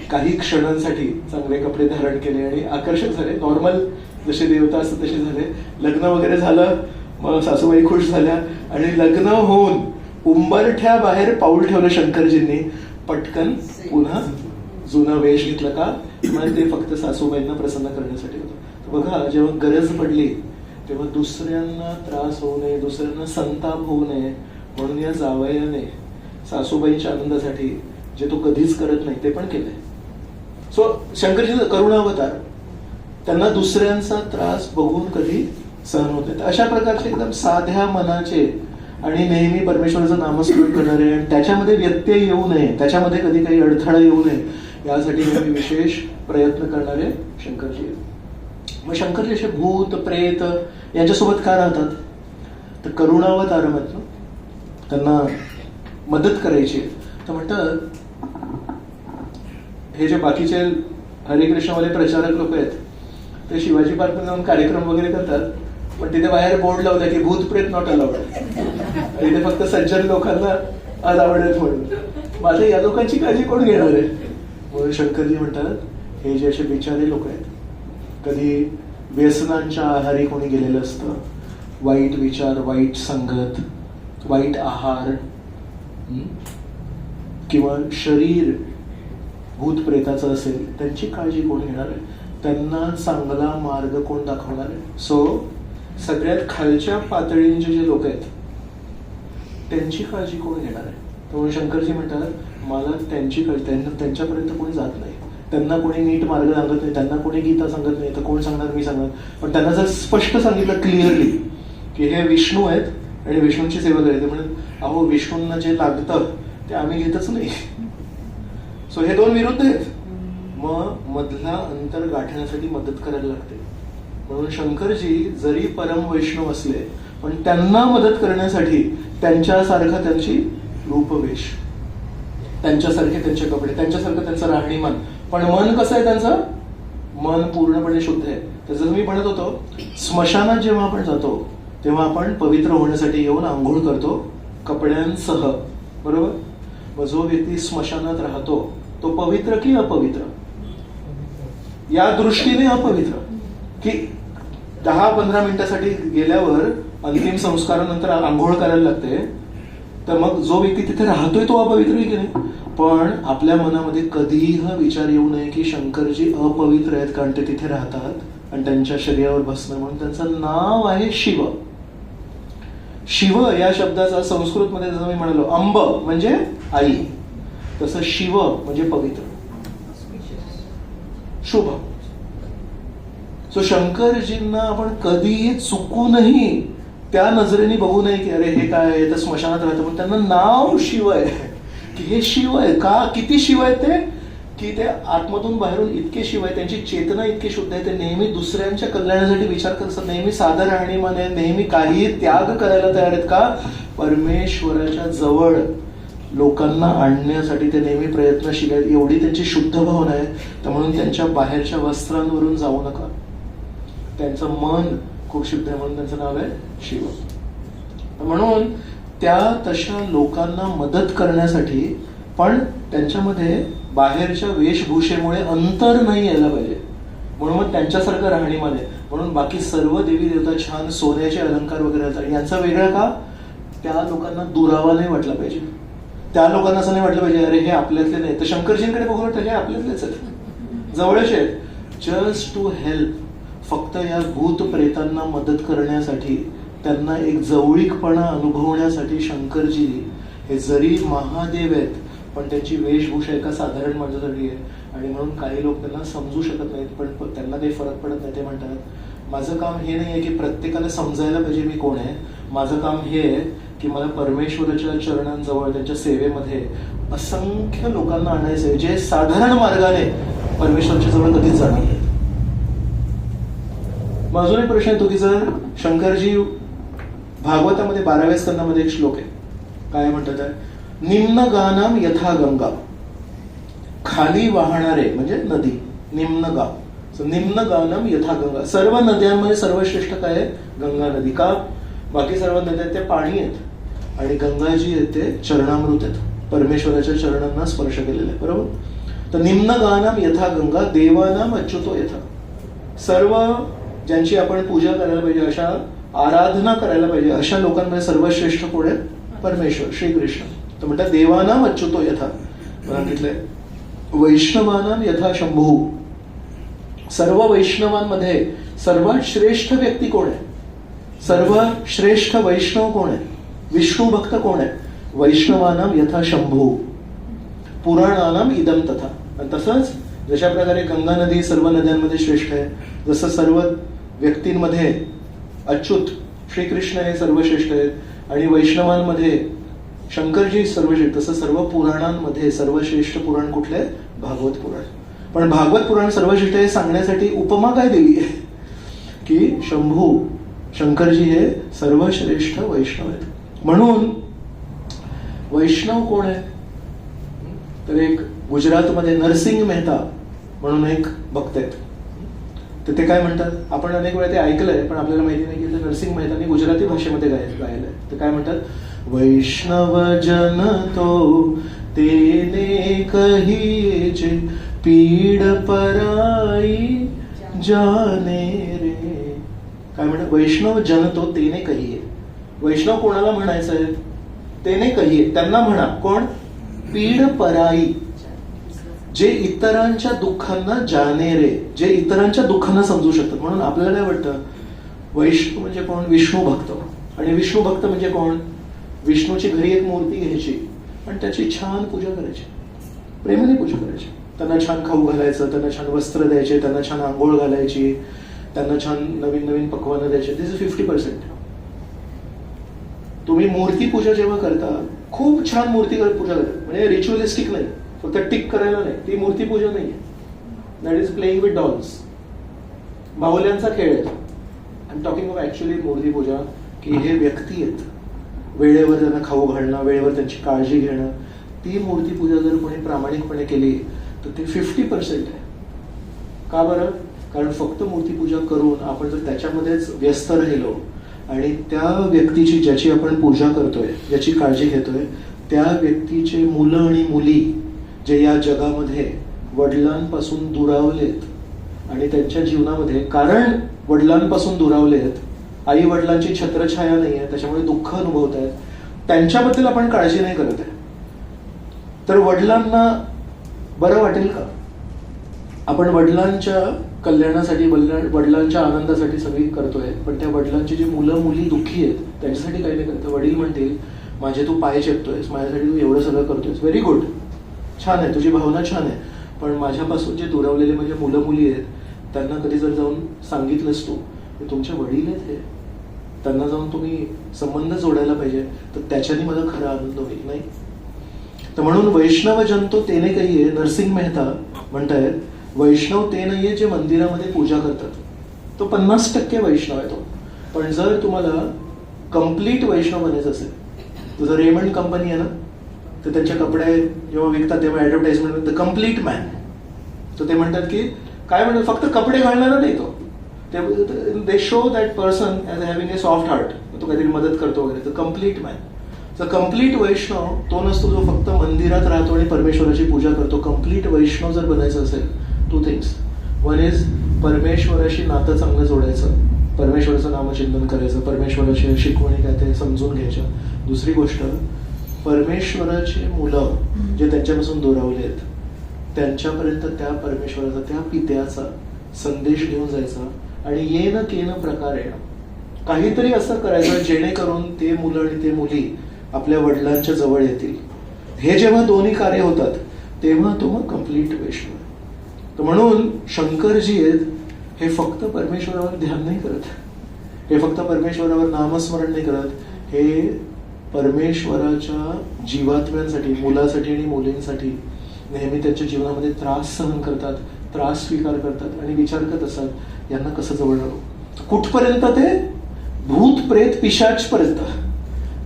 काही क्षणांसाठी चांगले कपडे धारण केले आणि आकर्षक झाले, नॉर्मल जसे देवता असतात तसे झाले. लग्न वगैरे झालं, मग सासूबाई खुश झाल्या आणि लग्न होऊन उंबरठ्या बाहेर पाऊल ठेवलं शंकरजींनी. पटकन पुन्हा जुना वेश घेतला. का? म्हणजे ते फक्त सासूबाईंना प्रसन्न करण्यासाठी होतं. बघा, जेव्हा गरज पडली तेव्हा दुसऱ्यांना त्रास होऊ नये, दुसऱ्यांना संताप होऊ नये म्हणून या जावयाने सासूबाईंच्या आनंदासाठी जे तो कधीच करत नाही ते पण केलंय. सो शंकरजीचं करुणावतार, त्यांना दुसऱ्यांचा त्रास बघून कधी सहन होत नाही. अशा प्रकारचे एकदम साध्या मनाचे आणि नेहमी परमेश्वराचं नामस्मरण करणारे आणि त्याच्यामध्ये व्यत्यय येऊ नये, त्याच्यामध्ये कधी काही अडथळा येऊ नये यासाठी नेहमी विशेष प्रयत्न करणारे शंकरजी आहेत. मग शंकरजी असे भूत प्रेत यांच्यासोबत का राहतात? तर करुणावतार म्हटलं, त्यांना मदत करायची. तर म्हणतात हे जे बाकीचे हरिकृष्णवाले प्रचारक लोक आहेत ते शिवाजी पार्कमध्ये जाऊन कार्यक्रम वगैरे करतात, पण तिथे बाहेर बोर्ड लावला की भूत प्रेत नॉट अलाउड, तिथे फक्त सज्जन लोकांना अलाउड आहेत म्हणून. माझं या लोकांची काळजी कोण घेणार आहे? म्हणून शंकरजी म्हणतात हे जे असे बिचारे लोक आहेत, कधी व्यसनांच्या आहारी कोणी गेलेलं असतं, वाईट विचार, वाईट संगत, वाईट आहार किंवा शरीर भूत प्रेताचं असेल, त्यांची काळजी कोण घेणार आहे? त्यांना चांगला मार्ग कोण दाखवणार आहे? सो सगळ्यात खालच्या पातळींचे जे लोक आहेत त्यांची काळजी कोण घेणार आहे? त्यामुळे शंकरजी म्हणतात मला त्यांची काळजी, त्यांच्यापर्यंत कोणी जात नाही, त्यांना कोणी नीट मार्ग सांगत नाही, त्यांना कोणी गीता सांगत नाही, तर कोण सांगणार? मी सांगणार. पण त्यांना जर स्पष्ट सांगितलं क्लिअरली की हे विष्णू आहेत आणि विष्णूंची सेवा करायची, म्हणत अहो विष्णूंना जे लागतं ते आम्ही घेतच नाही. सो हे दोन विरुद्ध आहेत. मग मधला अंतर गाठण्यासाठी मदत करायला लागते. म्हणून शंकरजी जरी परम वैष्णव असले पण त्यांना मदत करण्यासाठी त्यांच्यासारखं त्यांची रूपवेश, त्यांच्यासारखे त्यांचे कपडे, त्यांच्यासारखं त्यांचं राहणीमान. पण मन कसं आहे त्यांचं? मन पूर्णपणे शुद्ध आहे. तर जसं मी म्हणत होतो, स्मशानात जेव्हा आपण जातो तेव्हा आपण पवित्र होण्यासाठी येऊन आंघोळ करतो कपड्यांसह, बरोबर? मग जो व्यक्ती स्मशानात राहतो तो पवित्र की अपवित्र? या दृष्टीने अपवित्र. की 10-15 मिनिटासाठी गेल्यावर अंतिम संस्कारानंतर आंघोळ करायला लागते, तर मग जो व्यक्ती तिथे राहतोय तो अपवित्र आहे की नाही? पण आपल्या मनामध्ये कधीही हा विचार येऊ नये की शंकरजी अपवित्र आहेत कारण ते तिथे राहतात आणि त्यांच्या शरीरावर बसणं. म्हणून त्यांचं नाव आहे शिव. शिव या शब्दाचा संस्कृतमध्ये जसं मी म्हणालो अंब म्हणजे आई, तसं शिव म्हणजे पवित्र, शुभ. सो शंकरजींना आपण कधीही चुकूनही त्या नजरेने बघू नये की अरे हे काय आहे, तर स्मशानात राहतं. पण त्यांना नाव शिव आहे की हे शिव आहे. का? किती शिव आहेत ते? की ते आतमधून बाहेरून इतके शिव आहे, त्यांची चेतना इतकी शुद्ध आहे, ते नेहमी दुसऱ्यांच्या कल्याणासाठी विचार करतात, नेहमी साधं राहणीमान आहे, नेहमी काही त्याग करायला तयार आहेत. का? परमेश्वराच्या जवळ लोकांना आणण्यासाठी ते नेहमी प्रयत्नशील आहेत. एवढी त्यांची शुद्ध भावना आहे. तर म्हणून त्यांच्या बाहेरच्या वस्त्रांवरून जाऊ नका. त्यांचं मन खूप शुद्ध आहे म्हणून त्यांचं नाव आहे शिव. म्हणून त्या तशा लोकांना मदत करण्यासाठी पण त्यांच्यामध्ये बाहेरच्या वेशभूषेमुळे अंतर नाही यायला पाहिजे. म्हणून मग त्यांच्यासारखं राहणीमान आहे. म्हणून बाकी सर्व देवी देवता छान सोन्याचे अलंकार वगैरे असतात, यांचा वेगळं का? त्या लोकांना दुरावा नाही वाटला पाहिजे. त्या लोकांना असं नाही वाटलं पाहिजे अरे हे आपल्यातले नाही. तर शंकरजींकडे बघून वाटतं हे आपल्यातलेच आहेत, जवळचे आहेत. जस्ट टू हेल्प, फक्त या भूत प्रेतांना मदत करण्यासाठी, त्यांना एक जवळीकपणा अनुभवण्यासाठी शंकरजी हे जरी महादेव आहेत पण त्यांची वेशभूषा एका साधारण माणसासाठी आहे. आणि म्हणून काही लोक त्यांना समजू शकत नाहीत, पण त्यांना काही फरक पडत नाही. ते म्हणतात माझं काम हे नाही आहे की प्रत्येकाला समजायला पाहिजे मी कोण आहे. माझं काम हे आहे की मला परमेश्वराच्या चरणांजवळ त्यांच्या सेवेमध्ये असंख्य लोकांना आणायचे जे साधारण मार्गाने परमेश्वराच्या जवळ कधीच जाणार नाहीत. मग अजून एक प्रश्न येतो की जर शंकरजी भागवतामध्ये 12व्या स्कंदामध्ये एक श्लोक आहे, काय म्हणतात? निम्न गानाम यथा गंगा, खाली वाहणारे म्हणजे नदी, निम्न गा. निम्न गानम यथा गंगा. सर्व नद्यांमध्ये सर्वश्रेष्ठ काय आहे? गंगा नदी. का? बाकी सर्व नद्या त्या पाणी आहेत आणि गंगाजी आहेत ते चरणामृत आहेत, परमेश्वराच्या चरणांना स्पर्श केलेले आहे, बरोबर? तर निम्न गानम यथा गंगा देवानाम अच्युतो यथा. सर्व ज्यांची आपण पूजा करायला पाहिजे, अशा आराधना करायला पाहिजे, अशा लोकांमध्ये सर्वश्रेष्ठ कोण आहेत? परमेश्वर, श्रीकृष्ण. तर म्हणतात देवानाम अच्युतो यथा. सांगितलंय वैष्णवानाम यथा शंभू. सर्व वैष्णवांमध्ये सर्वात श्रेष्ठ व्यक्ती कोण आहे? सर्वात श्रेष्ठ वैष्णव कोण आहे? विष्णू भक्त कोण आहे? वैष्णवानाम यथा शंभू. पुराणानाम इदम तथा. आणि तसंच जशा प्रकारे गंगा नदी सर्व नद्यांमध्ये श्रेष्ठ आहे, जसं सर्व व्यक्तींमध्ये अच्युत श्रीकृष्ण हे सर्वश्रेष्ठ आहेत आणि वैष्णवांमध्ये शंकरजी सर्वश्रेष्ठ, तसं सर्व पुराणांमध्ये सर्वश्रेष्ठ पुराण कुठले आहे? भागवत पुराण. पण भागवत पुराण सर्वश्रेष्ठ हे सांगण्यासाठी उपमा काय दिली आहे की शंभू शंकरजी हे सर्वश्रेष्ठ वैष्णव आहेत. म्हणून वैष्णव कोण आहे? तर एक गुजरातमध्ये नरसिंग मेहता म्हणून एक भक्त आहेत. तर ते काय म्हणतात? आपण अनेक वेळा ते ऐकलंय पण आपल्याला माहिती नाही की नरसिंग मेहतांनी गुजराती भाषेमध्ये गायलंय. तर काय म्हणतात? वैष्णव जन तो तेने कहिये पीड पराई जाने रे. काय म्हणतात? वैष्णव जन तो तेने कहिये. वैष्णव कोणाला म्हणायचं आहे? तेने कहिये, त्यांना म्हणा. कोण? पीड पराई, जे इतरांच्या दुःखांना जाणे रे, जे इतरांच्या दुःखांना समजू शकतात. म्हणून आपल्याला काय वाटतं? वैष्णव म्हणजे कोण? विष्णू भक्त. आणि विष्णू भक्त म्हणजे कोण? विष्णूची घरी एक मूर्ती घ्यायची आणि त्याची छान पूजा करायची, प्रेमाने पूजा करायची. त्यांना छान खाऊ घालायचं, त्यांना छान वस्त्र द्यायचे, त्यांना छान आंघोळ घालायची, त्यांना छान नवीन नवीन पक्वानं द्यायचे. दिस इज 50%. तुम्ही मूर्ती पूजा जेव्हा करता, खूप छान मूर्ती पूजा करता, म्हणजे रिच्युअलिस्टिक नाही, फक्त टिक करायला नाही, ती मूर्ती पूजा नाहीये. That is playing with dolls. बाहुल्यांचा खेळ आहे. I am talking of actually मूर्ती पूजा, की हे व्यक्ती आहेत, वेळेवर त्यांना खाऊ घालणं, वेळेवर त्यांची काळजी घेणं. ती मूर्ती पूजा जर कोणी प्रामाणिकपणे केली तर ते 50% आहे. का बरं? कारण फक्त मूर्तीपूजा करून आपण जर त्याच्यामध्येच व्यस्त राहिलो आणि त्या व्यक्तीची, ज्याची आपण पूजा करतोय, ज्याची काळजी घेतोय, त्या व्यक्तीचे मुलं आणि मुली जे या जगामध्ये वडिलांपासून दुरावलेत आणि त्यांच्या जीवनामध्ये, कारण वडिलांपासून दुरावलेत, आई वडिलांची छत्रछाया नाहीये, त्याच्यामुळे दुःख अनुभवत आहेत, त्यांच्याबद्दल आपण काळजी नाही करत आहे, तर वडिलांना बरं वाटेल का? आपण वडिलांच्या कल्याणासाठी, वडिलांच्या आनंदासाठी सगळी करतोय, पण त्या वडिलांची जी मुलं मुली दुःखी आहेत त्यांच्यासाठी काही नाही करत. वडील म्हणतील, माझे तू पाय चेपतोयस, माझ्यासाठी तू एवढं सगळं करतोयस, व्हेरी गुड, छान आहे, तुझी भावना छान आहे, पण माझ्यापासून जे दुरावलेले माझे मुलं मुली आहेत त्यांना कधी जर जाऊन सांगितलंस तू की तुमचे वडील आहेत हे, त्यांना जाऊन तुम्ही संबंध जोडायला पाहिजे, तर त्याच्याने मला खरा आनंद होईल. नाही तर म्हणून वैष्णव जन तो ते नाही काही आहे. नरसिंग मेहता म्हणतायत, वैष्णव ते नाहीये जे मंदिरामध्ये पूजा करतात, तो 50% वैष्णव आहे तो. पण जर तुम्हाला कम्प्लीट वैष्णव बनायचं असेल, तुझं रेमंड कंपनी आहे ना, तर त्यांच्या कपडे जेव्हा विकतात तेव्हा ऍडव्हर्टाइजमेंट द कम्प्लीट मॅन, तर ते म्हणतात की काय म्हणतात, फक्त कपडे घालणारा नाही तो, दे show that person as having A soft heart, तो काहीतरी मदत करतो वगैरे. तर कम्प्लीट मॅन, तर कम्प्लीट वैष्णव तो नसतो जो फक्त मंदिरात राहतो आणि परमेश्वराची पूजा करतो. कम्प्लीट वैष्णव जर बनायचं असेल, 2 थिंग्स. वन इज परमेश्वराशी नातं चांगलं जोडायचं, परमेश्वराचं नामचिंतन करायचं, परमेश्वराची शिकवणी काय ते समजून घ्यायच्या. दुसरी गोष्ट, परमेश्वराची मुलं जे त्यांच्यापासून दुरावले आहेत त्यांच्यापर्यंत त्या परमेश्वराचा, त्या पित्याचा संदेश घेऊन जायचा आणि येन केन प्रकारे काहीतरी असं करायचं जेणेकरून ते मुलं आणि ते मुली आपल्या वडिलांच्या जवळ येतील. हे जेव्हा दोन्ही कार्य होतात तेव्हा तो मग कम्प्लीट वैष्णव. तर म्हणून शंकरजी आहेत हे फक्त परमेश्वरावर ध्यान नाही करत, हे फक्त परमेश्वरावर नामस्मरण नाही करत, हे परमेश्वराच्या जीवात्म्यांसाठी, मुलासाठी आणि मुलींसाठी नेहमी त्यांच्या जीवनामध्ये त्रास सहन करतात, त्रास स्वीकार करतात आणि विचार करत असतात यांना कसं जवळ राहू. कुठपर्यंत? ते भूत प्रेत पिशाच पर्यंत.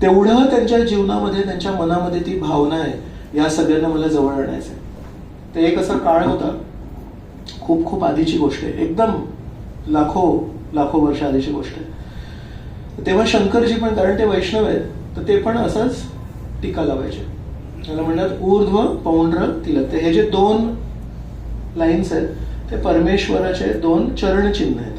तेवढं त्यांच्या जीवनामध्ये, त्यांच्या मनामध्ये ती भावना आहे, या सगळ्यांना मला जवळ आणायचंय. ते एक असा काळ होता, खूप खूप आधीची गोष्ट आहे, एकदम लाखो वर्ष आधीची गोष्ट आहे. तेव्हा शंकरजी पण, कारण ते वैष्णव आहेत, तर ते पण असंच टीका लावायचे. त्याला म्हणतात ऊर्ध्व पौंड्र तिलक. ते हे जे 2 लाईन्स आहेत ते परमेश्वराचे 2 चरणचिन्ह आहेत.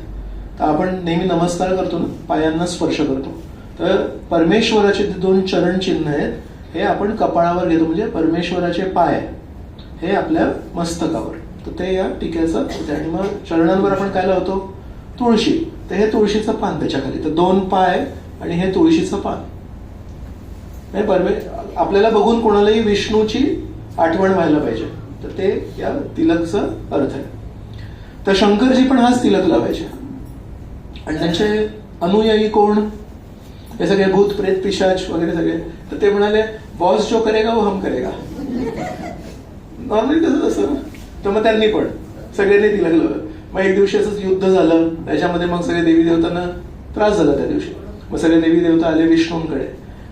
तर आपण नेहमी नमस्कार करतो ना, पायांना स्पर्श करतो, तर परमेश्वराचे 2 चरणचिन्ह आहेत, हे आपण कपाळावर घेतो, म्हणजे परमेश्वराचे पाय हे आपल्या मस्तकावर. तर ते या टीक्याचं होते. आणि मग चरणांवर आपण काय लावतो? तुळशी. तर हे तुळशीचं पान त्याच्या खाली. तर 2 पाय आणि हे तुळशीचं पान. आपल्याला बघून कोणालाही विष्णूची आठवण व्हायला पाहिजे, तर ते या तिलकचा अर्थ आहे. तर शंकरजी पण हाच तिलक लावायचे. आणि त्यांचे अनुयायी कोण? हे सगळे भूत प्रेत पिशाच वगैरे सगळे. तर ते म्हणाले, बॉस जो करेगा वो हम करेगा. नॉर्मली तसंच असतं. तर मग त्यांनी पण सगळ्यांनी तिलक लावलं. मग एक दिवशी असंच युद्ध झालं, त्याच्यामध्ये मग सगळे देवी देवतांना त्रास झाला त्या दिवशी. मग सगळे देवी देवता आले विष्णूंकडे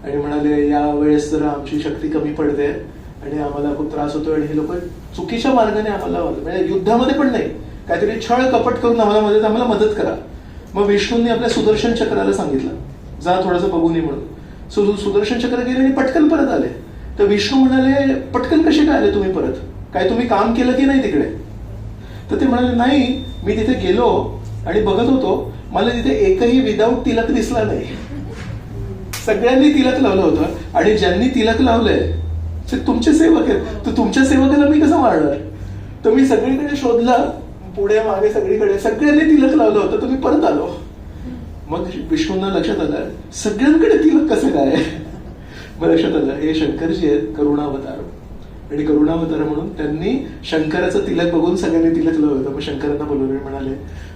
आणि म्हणाले, या वेळेस जरा आमची शक्ती कमी पडते आणि आम्हाला खूप त्रास होतोय आणि हे लोक चुकीच्या मार्गाने आम्हाला, म्हणजे युद्धामध्ये पण नाही, काहीतरी छळ कपट करून आम्हाला मदत करा. मग विष्णूंनी आपल्या सुदर्शन चक्राला सांगितलं, जा थोडंसं बघून ये म्हणून. सुदर्शन चक्र गेले आणि पटकन परत आले. तर विष्णू म्हणाले, पटकन कसे काय आले तुम्ही परत? काय तुम्ही काम केलं की नाही तिकडे? तर ते म्हणाले, नाही, मी तिथे गेलो आणि बघत होतो, मला तिथे एकही विदाऊट तिलक दिसला नाही. सगळ्यांनी तिलक लावलं होतं आणि ज्यांनी तिलक लावलंय ते तुमचे सेवक आहेत. तर तुमच्या सेवकाला मी कसं मारणार? तर मी सगळीकडे शोधलं, पुढे मागे सगळीकडे, सगळ्यांनी तिलक लावलं होतं, तर मी परत आलो. मग विष्णूंना लक्षात आलं सगळ्यांकडे तिलक कसं काय. मग लक्षात आलं हे शंकरजी आहेत करुणावतार, आणि करुणावतार म्हणून त्यांनी शंकराचं तिलक बघून सगळ्यांनी तिलक लावलं होतं. मग शंकरांना बोलवले, म्हणाले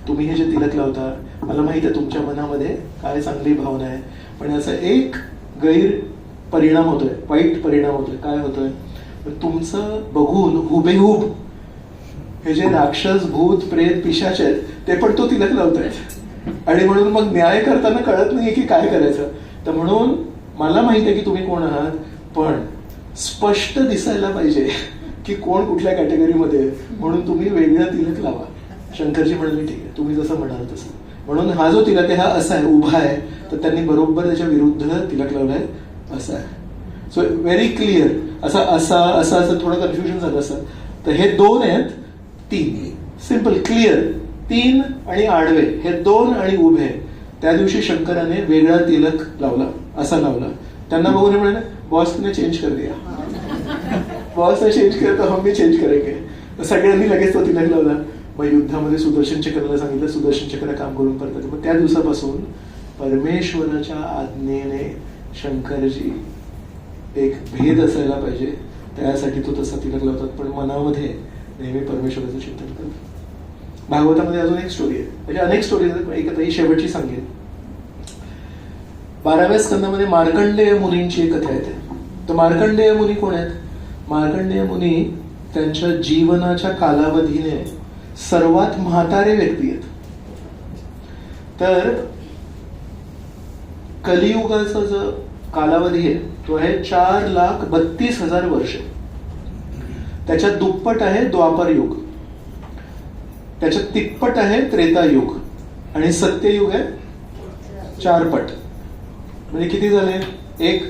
तुम्ही हे जे तिलक लावता मला माहिती आहे तुमच्या मनामध्ये काय चांगली भावना आहे, पण याचा एक गैर परिणाम होतोय, वाईट परिणाम होतोय. काय होतोय, तुमचं बघून हुबेहूब हे जे राक्षस भूत प्रेत पिशाच आहेत ते पण तो तिलक लावतायत, आणि म्हणून मग न्याय करताना कळत नाहीये की काय करायचं. तर म्हणून मला माहिती आहे की तुम्ही कोण आहात, पण स्पष्ट दिसायला पाहिजे की कोण कुठल्या कॅटेगरीमध्ये, म्हणून तुम्ही वेगळं तिलक लावा. शंकरजी म्हणाले ठीक आहे तुम्ही जसं म्हणाल तसं. म्हणून हा जो तिलक आहे हा असा आहे, उभा आहे, तर त्यांनी बरोबर त्याच्या विरुद्ध तिलक लावलाय असा आहे. So very clear. असा असा असा असं थोडं कन्फ्युजन झालं असं. तर हे दोन आहेत, तीन सिंपल क्लिअर, तीन आणि आडवे हे दोन आणि उभे. त्या दिवशी शंकराने वेगळा तिलक लावला, असा लावला. त्यांना बघून म्हणाले बॉस ने चेंज कर दिया, बॉस ने चेंज किया तो हम भी चेंज करेंगे. सगळ्यांनी लगेच तो तिलक लावला. मग युद्धामध्ये सुदर्शन चक्राला सांगितलं, सुदर्शन चक्र काम करून परत. मग त्या दिवसापासून परमेश्वराच्या आज्ञेने शंकरजी एक भेद असायला पाहिजे त्यासाठी तो तसा तिलक लावतात, पण मनामध्ये नेहमी परमेश्वराचं चिंतन करतात. भागवतामध्ये अजून एक स्टोरी आहे, म्हणजे अनेक स्टोरी आहेत, ही शेवटची सांगेन. 12व्या स्कंदामध्ये मार्कंडेय मुनींची एक कथा येते. तर मार्कंडेय मुनी कोण आहेत? मार्कंडेय मुनी त्यांच्या जीवनाच्या कालावधीने सर्वात म्हातारे व्यक्ती आहेत. तर कलियुगाचा जो कालावधी आहे तो आहे 4,32,000 वर्ष. त्याच्यात दुप्पट आहे द्वापर युग, त्याच्यात तिप्पट आहे त्रेतायुग, आणि सत्ययुग आहे 4 पट. म्हणजे किती झाले? एक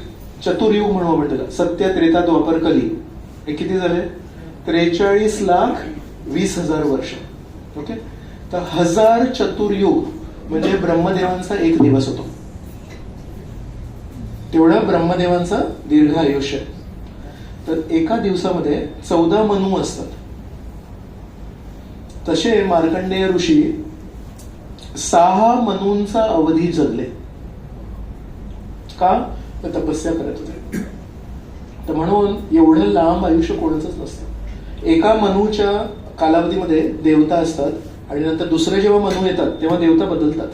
चतुर्युग म्हणू आपण त्याला, सत्य त्रेता द्वापर कली. हे किती झाले? 43,20,000 वर्ष. ओके. तर 1000 चतुर्युग म्हणजे ब्रह्मदेवांचा एक दिवस होतो. तेवढं ब्रह्मदेवांचं दीर्घ आयुष्य. तर एका दिवसामध्ये 14 मनू असतात. तसे मार्कंडेय ऋषी 6 मनूंचा अवधी जगले. का? तर तपस्या करत होते. तर म्हणून एवढं लांब आयुष्य कोणाचंच नसतं. एका मनूच्या कालावधीमध्ये देवता असतात, आणि नंतर दुसरे जेव्हा मनू येतात तेव्हा देवता बदलतात.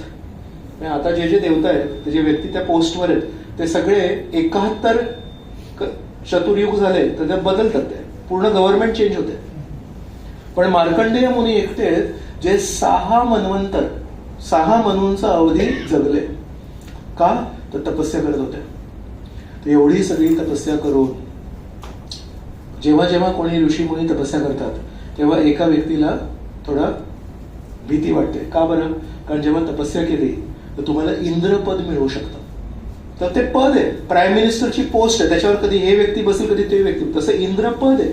आता जे जे देवता आहेत, ते जे व्यक्ती त्या पोस्टवर आहेत, ते सगळे 71 चतुर्युग झाले तर ते बदलतात, ते पूर्ण गव्हर्नमेंट चेंज होते. पण मार्कंडेय मुनी एकटे आहेत जे 6 मन्वंतर 6 मनूंचा अवधी जगले. का? तर तपस्या करत होते. तर एवढी सगळी तपस्या करून जेव्हा जेव्हा कोणी ऋषी मुनी तपस्या करतात तेव्हा एका व्यक्तीला थोडा भीती वाटते. का बरं? कारण जेव्हा तपस्या केली तर तुम्हाला इंद्रपद मिळू शकतं. तर ते पद आहे, प्राईम मिनिस्टरची पोस्ट आहे, त्याच्यावर कधी हे व्यक्ती बसेल कधी ते व्यक्ती. तसं इंद्रपद आहे.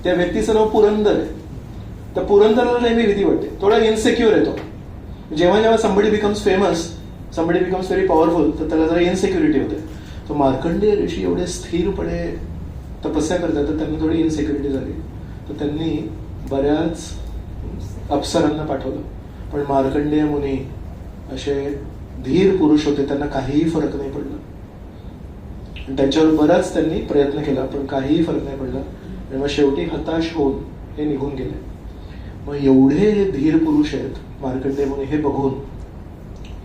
त्या व्यक्तीचं नाव पुरंदर आहे. तर पुरंदरला नेहमी भीती वाटते, थोडा इनसिक्युअर आहे तो. जेव्हा जेव्हा somebody becomes famous, somebody becomes very powerful, तर त्याला जरा इनसिक्युरिटी होते. तर मार्कंडेय ऋषी एवढे स्थिरपणे तपस्या करतात तर त्यांना थोडी इनसिक्युरिटी झाली. तर त्यांनी बऱ्याच अप्सरांना पाठवलं. पण मार्कंडेय मुनी असे धीर पुरुष होते, त्यांना काहीही फरक नाही पडला. त्यांच्यावर बराच त्यांनी प्रयत्न केला पण काहीही फरक नाही पडला. आणि मग शेवटी हताश होऊन हे निघून गेले. मग एवढे हे धीर पुरुष आहेत मार्कंडेय मुनी, हे बघून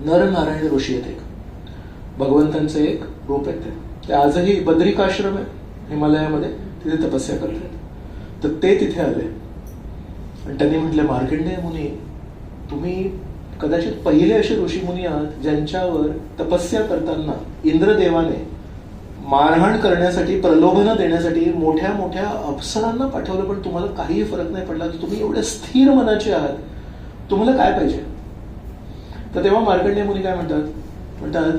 नरनारायण ऋषी आहेत, एक भगवंतांचे एक रूप आहेत. ते आजही बद्रिकाश्रम आहे हिमालयामध्ये, तिथे तपस्या करतात. तर ते तिथे आले आणि त्यांनी म्हटलं मार्कंडेय मुनी, तुम्ही कदाचित पहिले असे ऋषी मुनी आहात ज्यांच्यावर तपस्या करताना इंद्रदेवाने मारहाण करण्यासाठी, प्रलोभन देण्यासाठी मोठ्या मोठ्या अप्सरांना पाठवलं, पण तुम्हाला काहीही फरक नाही पडला. तुम्ही एवढे स्थिर मनाचे आहात, तुम्हाला काय पाहिजे? तर तेव्हा मार्कंडेय मुनी काय म्हणतात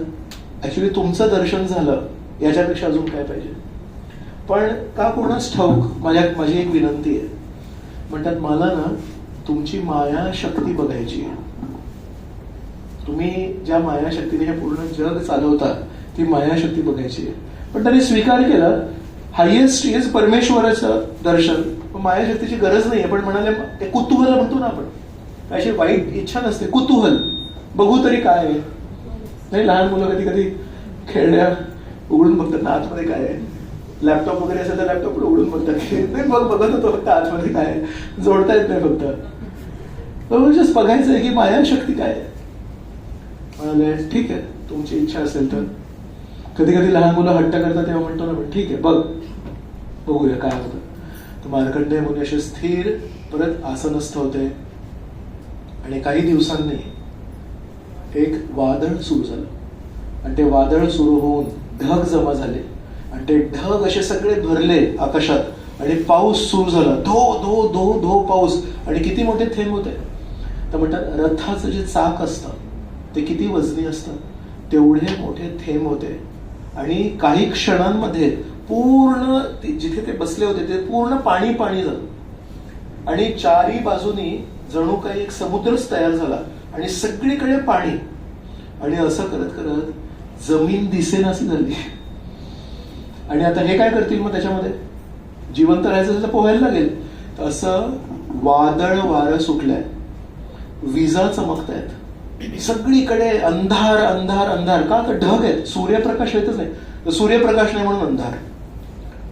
ऍक्च्युली तुमचं दर्शन झालं, याच्यापेक्षा अजून काय पाहिजे? पण का कोणाच ठाऊक माझी एक विनंती आहे. म्हणतात मला ना तुमची मायाशक्ती बघायची आहे. तुम्ही ज्या मायाशक्तीने हे पूर्ण जग चालवता ती मायाशक्ती बघायची आहे. पण त्यांनी स्वीकार केला हायेस्ट इज परमेश्वराचं दर्शन, मायाशक्तीची गरज नाहीये. पण म्हणाले ते कुतूहल म्हणतो ना आपण, अशी वाईट इच्छा नसते, कुतूहल बघू तरी काय आहे. नाही, लहान मुलं कधी कधी खेळण्या उघडून बघतात ना आतमध्ये काय आहे. लॅपटॉप वगैरे असेल तर लॅपटॉप उघडून बघतात. नाही बघत होतो फक्त आतमध्ये काय आहे, जोडता येत नाही फक्त. जस्ट बघायचं आहे की मायाशक्ती काय आहे. म्हणाले ठीक आहे, तुमची इच्छा असेल तर. कधी कधी लहान मुलं हट्ट करतात तेव्हा म्हणतो ना ठीक आहे बघूया काय होतं. तर मार्कंडेय मुनी असे स्थिर परत आसनस्थ होते आणि काही दिवसांनी एक वादळ सुरू झालं आणि ते वादळ सुरू होऊन ढग जमा झाले आणि ते ढग असे सगळे भरले आकाशात आणि पाऊस सुरू झाला. धो धो धो धो पाऊस. आणि किती मोठे थेंब होते. तर म्हणतात रथाचं जे चाक असतं ते किती वजनी असतं तेवढे मोठे थेंब होते. आणि काही क्षणांमध्ये पूर्ण जिथे ते बसले होते ते पूर्ण पाणी पाणी झालं आणि चारी बाजूनी जणू काही एक समुद्रच तयार झाला आणि सगळीकडे पाणी. आणि असं करत करत जमीन दिसेनाशी झाली. आणि आता हे काय करतील मग त्याच्यामध्ये, जिवंत राहायचं असेल तर पोहायला लागेल. तर असं वादळ वारं सुटलंय, विजा चमकतायत, सगळीकडे अंधार अंधार अंधार. का तर ढग आहेत, सूर्यप्रकाश येतच नाही. तर सूर्यप्रकाश नाही म्हणून अंधार.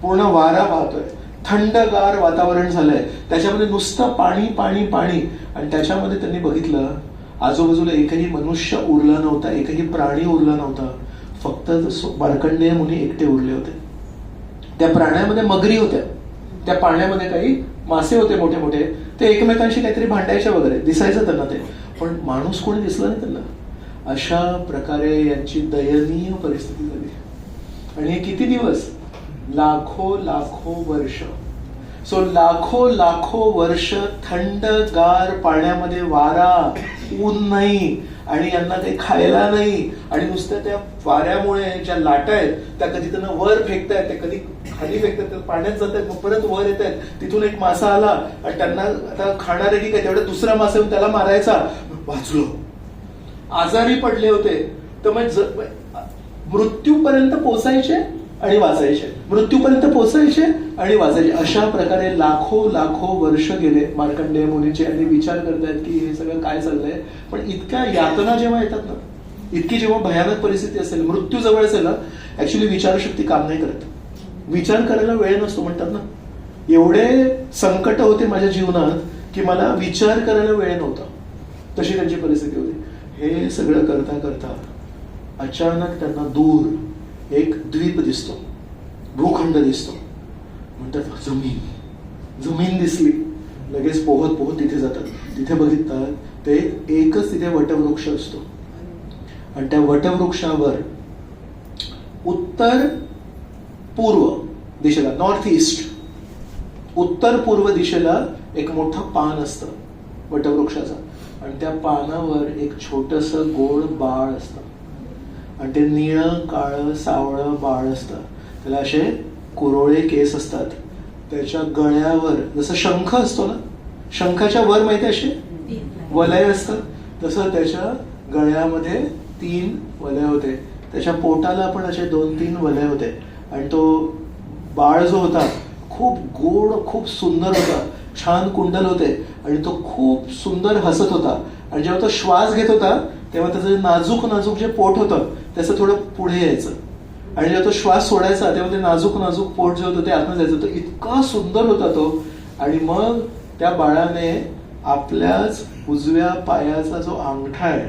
पूर्ण वारा वाहतोय, थंडगार वातावरण झालंय, त्याच्यामध्ये नुसतं पाणी पाणी पाणी. आणि त्याच्यामध्ये त्यांनी बघितलं आजूबाजूला एकही मनुष्य उरला नव्हता, एकही प्राणी उरला नव्हता. फक्त मार्कंडेय मुनी एकटे उरले होते. त्या प्राण्यामध्ये मगरी होत्या, त्या पाण्यामध्ये काही मासे होते मोठे मोठे. ते एकमेकांशी काहीतरी भांडायचे वगैरे, दिसायचं त्यांना ते, पण माणूस कोणी दिसला नाही त्यांना. अशा प्रकारे यांची दयनीय परिस्थिती झाली. आणि हे किती दिवस, लाखो लाखो वर्ष. सो लाखो लाखो वर्ष थंडगार पाण्यामध्ये वारा, ऊन नाही आणि यांना काही खायला नाही. आणि नुसत्या त्या वाऱ्यामुळे ज्या लाटा आहेत त्या कधी त्यांना वर फेकतायत, ते कधी खाली फेकतात, पाण्यात जात आहेत, मग परत वर येत आहेत. तिथून एक मासा आला आणि त्यांना आता खाणार आहे की काय, तेवढा दुसरा मासा येऊन त्याला मारायचा. वाचलो. आजारी पडले होते तर मग मृत्यूपर्यंत पोचायचे आणि वाचायचे, मृत्यूपर्यंत पोचायचे आणि वाचायचे. अशा प्रकारे लाखो लाखो वर्ष गेले मार्कंडेय मुनीचे. आणि विचार करतायत की हे सगळं काय चाललंय. पण इतक्या यातना जेव्हा येतात ना, इतकी जेव्हा भयानक परिस्थिती असेल, मृत्यू जवळ असेल ना, ऍक्च्युली विचारशक्ती काम नाही करत. विचार करायला वेळ नसतो म्हणतात ना. एवढे संकट होते माझ्या जीवनात की मला विचार करायला वेळ नव्हता. तशी त्यांची परिस्थिती होती. हे सगळं करता करता अचानक त्यांना दूर एक द्वीप दिसतो, भूखंड दिसतो. म्हणतात जमीन, जमीन दिसली. लगेच पोहत पोहत तिथे जातात. तिथे बघिततात ते एकच तिथे वटवृक्ष असतो आणि त्या वटवृक्षावर उत्तर पूर्व दिशेला, नॉर्थ ईस्ट, उत्तर पूर्व दिशेला एक मोठं पान असतं वटवृक्षाचं. आणि त्या पानावर एक छोटस गोड बाळ असतं आणि ते निळं काळं सावळं बाळ असतं. त्याला असे कुरोळे केस असतात. त्याच्या गळ्यावर जसं शंख असतो ना, शंखाच्या वर माहिती असे वलय असतात, तसं त्याच्या गळ्यामध्ये 3 वलय होते. त्याच्या पोटाला पण असे 2-3 वलय होते. आणि तो बाळ जो होता खूप गोड, खूप सुंदर होता, छान कुंडल होते आणि तो खूप सुंदर हसत होता. आणि जेव्हा तो श्वास घेत होता तेव्हा त्याचं नाजूक नाजूक जे पोट होतं त्याचं थोडं पुढे यायचं आणि जेव्हा तो श्वास सोडायचा तेव्हा ते नाजूक नाजूक पोट जे होतं ते आतमध्ये जायचं. तो इतका सुंदर होता तो. आणि मग त्या बाळाने आपल्याच उजव्या पायाचा जो अंगठा आहे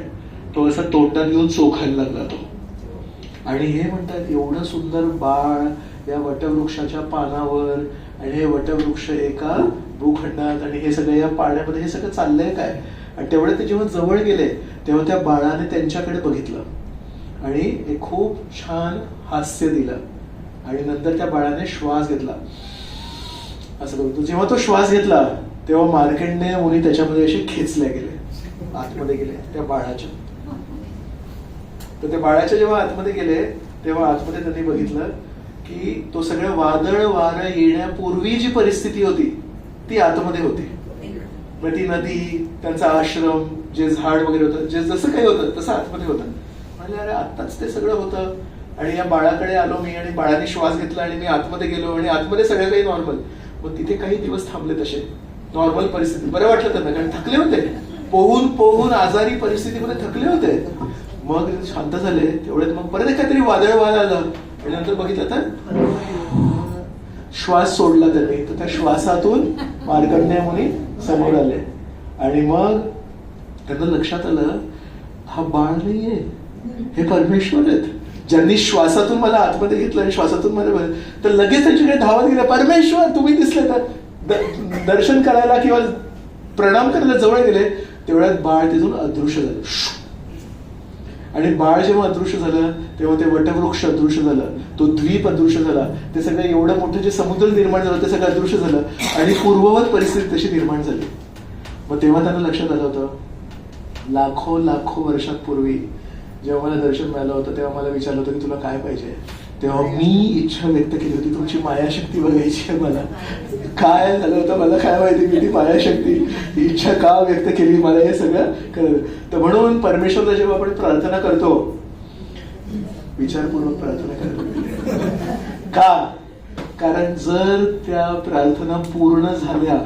तो असा तोंडात घेऊन चोखायला लागला तो. आणि हे म्हणतात एवढं सुंदर बाळ या वटवृक्षाच्या पानावर, आणि हे वटवृक्ष एका भूखंडात, आणि हे सगळं या पाण्यामध्ये, हे सगळं चाललंय काय. आणि तेवढे ते जेव्हा जवळ गेले तेव्हा त्या बाळाने त्यांच्याकडे बघितलं आणि एक खूप छान हास्य दिलं. आणि नंतर त्या बाळाने श्वास घेतला असं करतो. जेव्हा तो श्वास घेतला तेव्हा मार्कंडेय मुनी त्याच्यामध्ये असे खेचले गेले, आतमध्ये गेले त्या बाळाच्या. तर त्या बाळाच्या जेव्हा आतमध्ये गेले तेव्हा आतमध्ये त्यांनी बघितलं की तो सगळं वादळ वारं येण्यापूर्वी जी परिस्थिती होती ती आतमध्ये होती. मग ती नदी, त्यांचा आश्रम, जे झाड वगैरे होतं, जे जसं काही होतं तसं आतमध्ये होतं. म्हणजे अरे आत्ताच ते सगळं होतं. आणि या बाळाकडे आलो मी आणि बाळाने श्वास घेतला आणि मी आतमध्ये गेलो आणि आतमध्ये सगळं काही नॉर्मल. मग तिथे काही दिवस थांबले तसे नॉर्मल परिस्थिती. बरं वाटलं त्यांना, कारण थकले होते, पोहून पोहून आजारी परिस्थितीमध्ये थकले होते. मग शांत झाले तेवढ्यात मग परत एक काहीतरी वादळ वाद आलं आणि नंतर बघितलं तर श्वास सोडला त्यांनी, तर त्या श्वासातून मार्कंडेय मुनी समोर आले आणि मग त्यांना लक्षात आलं हा बाळ नाहीये, हे परमेश्वर आहेत ज्यांनी श्वासातून मला आतमध्ये घेतलं आणि श्वासातून मला, तर लगेच त्यांच्याकडे धावत गेले, परमेश्वर तुम्ही दिसले, तर दर्शन करायला किंवा प्रणाम करायला जवळ गेले तेवढ्यात बाळ तिथून अदृश्य झालं. आणि बाळ जेव्हा अदृश्य झालं तेव्हा ते वटवृक्ष अदृश्य झालं, तो द्वीप अदृश्य झाला, ते सगळं एवढं मोठं जे समुद्र निर्माण झालं ते सगळं अदृश्य झालं आणि पूर्ववत परिस्थिती तशी निर्माण झाली. मग तेव्हा त्यांना लक्षात आलं होतं लाखो लाखो वर्षांपूर्वी जेव्हा मला दर्शन मिळालं होतं तेव्हा मला विचारलं होतं की तुला काय पाहिजे, तेव्हा मी इच्छा व्यक्त केली होती तुमची मायाशक्ती बघायची आहे मला. काय झालं होतं मला काय माहिती, मी ती मायाशक्ती इच्छा का व्यक्त केली मला हे सगळं कळलं. तर म्हणून परमेश्वरला जेव्हा आपण प्रार्थना करतो विचारपूर्वक प्रार्थना करतो. का? कारण जर त्या प्रार्थना पूर्ण झाल्या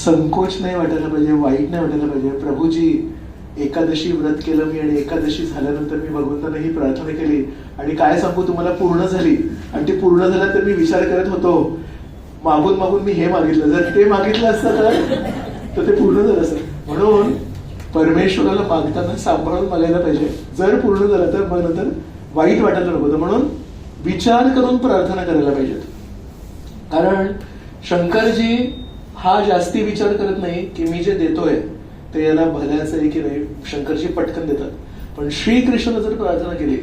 संकोच नाही वाटायला पाहिजे, वाईट नाही वाटायला पाहिजे. प्रभूजी एकादशी व्रत केलं मी आणि एकादशी झाल्यानंतर मी भगवंतांना ही प्रार्थना केली आणि काय सांगू तुम्हाला पूर्ण झाली आणि ती पूर्ण झाल्या तर मी विचार करत होतो मागून मागून मी हे मागितलं, जर ते मागितलं असतं तर ते पूर्ण झालं असतं. म्हणून परमेश्वराला मागताना सांभाळून मागायला पाहिजे. जर पूर्ण झालं तर मग नंतर वाईट वाटायला नको. म्हणून विचार करून प्रार्थना करायला पाहिजेत. कारण शंकरजी हा जास्ती विचार करत नाही की मी जे देतोय ते याला भल्याचं आहे की नाही, शंकरजी पटकन देतात. पण श्रीकृष्ण जर प्रार्थना केली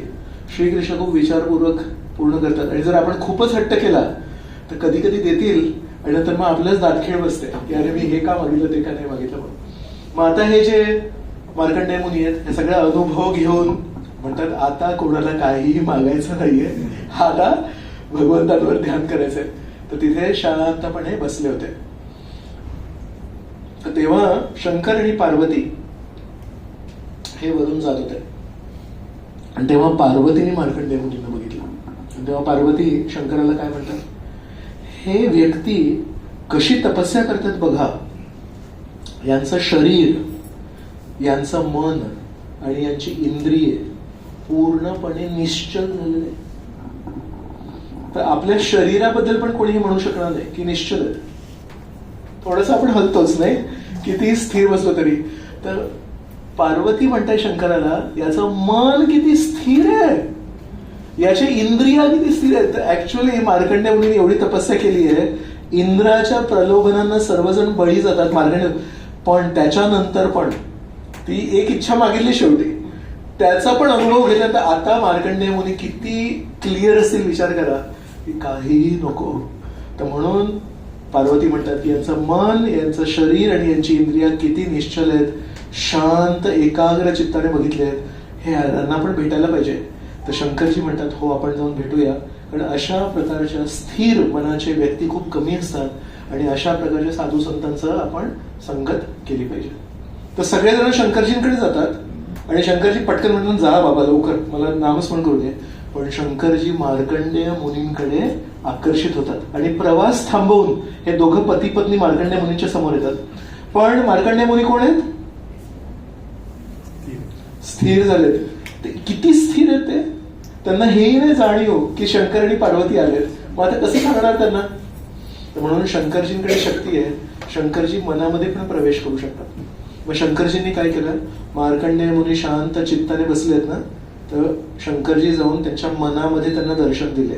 श्रीकृष्ण खूप विचारपूर्वक पूर्ण करतात आणि जर आपण खूपच हट्ट केला तर कधी कधी देतील आणि नंतर मग आपल्याच दातखिळ बसते की अरे मी हे का मागितलं ते का नाही मागितलं म्हणून. मग आता हे जे मार्कंडेय मुनी आहेत हे सगळा अनुभव घेऊन म्हणतात आता कोणाला काहीही मागायचं नाहीये, आता भगवंतांवर ध्यान करायचंय. तर तिथे शांतपणे बसले होते. तर तेव्हा शंकर आणि पार्वती हे वरून जात होते आणि तेव्हा पार्वतीने मार्कंडेय मुनींना बघितलं आणि तेव्हा पार्वती शंकराला काय म्हणतात, हे व्यक्ती कशी तपस्या करतात बघा, यांचं शरीर, यांचं मन आणि यांची इंद्रिये पूर्णपणे निश्चल झालेले. तर आपल्या शरीराबद्दल पण कोणीही म्हणू शकणार नाही की निश्चल आहे. थोडस आपण हलतोच नाही, किती स्थिर बसलो तरी. तर पार्वती म्हणताय शंकराला याचं मन किती स्थिर आहे, याचे इंद्रिया किती स्थिर आहेत. तर ऍक्च्युअली मार्कंडेय मुनीने एवढी तपस्या केली आहे, इंद्राच्या प्रलोभनांना सर्वजण बळी जातात मार्कंडेय, पण त्याच्यानंतर पण ती एक इच्छा मागितली शेवटी, त्याचा पण अनुभव घेतला. तर आता मार्कंडेय मुनी किती क्लिअर असतील विचार करा की काहीही नको. तर म्हणून पार्वती म्हणतात की यांचं मन, यांचं शरीर आणि यांची इंद्रिया किती निश्चल आहेत, शांत एकाग्र चित्ताने बघितले आहेत, हे यांना पण भेटायला पाहिजे. तर शंकरजी म्हणतात हो आपण जाऊन भेटूया, कारण अशा प्रकारच्या स्थिर मनाचे व्यक्ती खूप कमी असतात आणि अशा प्रकारच्या साधू संतांचं आपण संगत केली पाहिजे. तर सगळेजण शंकरजींकडे जातात आणि शंकरजी पटकन म्हणून जा बाबा लवकर मला नामस्मरण करू दे. पण शंकरजी मार्कंडेय मुनींकडे आकर्षित होतात आणि प्रवास थांबवून हे दोघं पती पत्नी मार्कंडेय मुनींच्या समोर येतात. पण मार्कंडेय मुनी कोण आहेत, स्थिर झालेत. ते किती स्थिर आहेत ते, त्यांना हेही नाही जाणीव की शंकर आणि पार्वती आलेत. मग आता कसं सांगणार त्यांना. तर म्हणून शंकरजींकडे शक्ती आहे, शंकरजी मनामध्ये पण प्रवेश करू शकतात. मग शंकरजींनी काय केलं, मार्कंडेय मुनी शांत चित्ताने बसलेत ना, तर शंकरजी जाऊन त्यांच्या मनामध्ये त्यांना दर्शन दिले.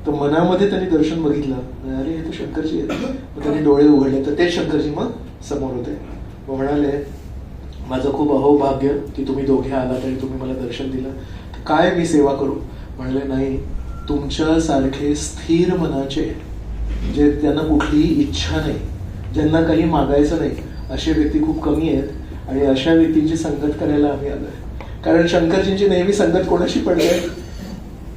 तर मनामध्ये त्यांनी दर्शन बघितलं, अरे हे तर शंकरजी आहेत. मग त्यांनी डोळे उघडले तर ते शंकरजी मग समोर होते. मग म्हणाले माझं खूप अहोभाग्य की तुम्ही दोघे आलात आणि तुम्ही मला दर्शन दिलं, काय मी सेवा करू. म्हणले नाही, तुमच्यासारखे स्थिर मनाचे, जे त्यांना कुठलीही इच्छा नाही, ज्यांना काही मागायचं नाही, असे व्यक्ती खूप कमी आहेत आणि अशा व्यक्तींची संगत करायला आम्ही आलोय. कारण शंकरजींची नेहमी संगत कोणाशी पडते,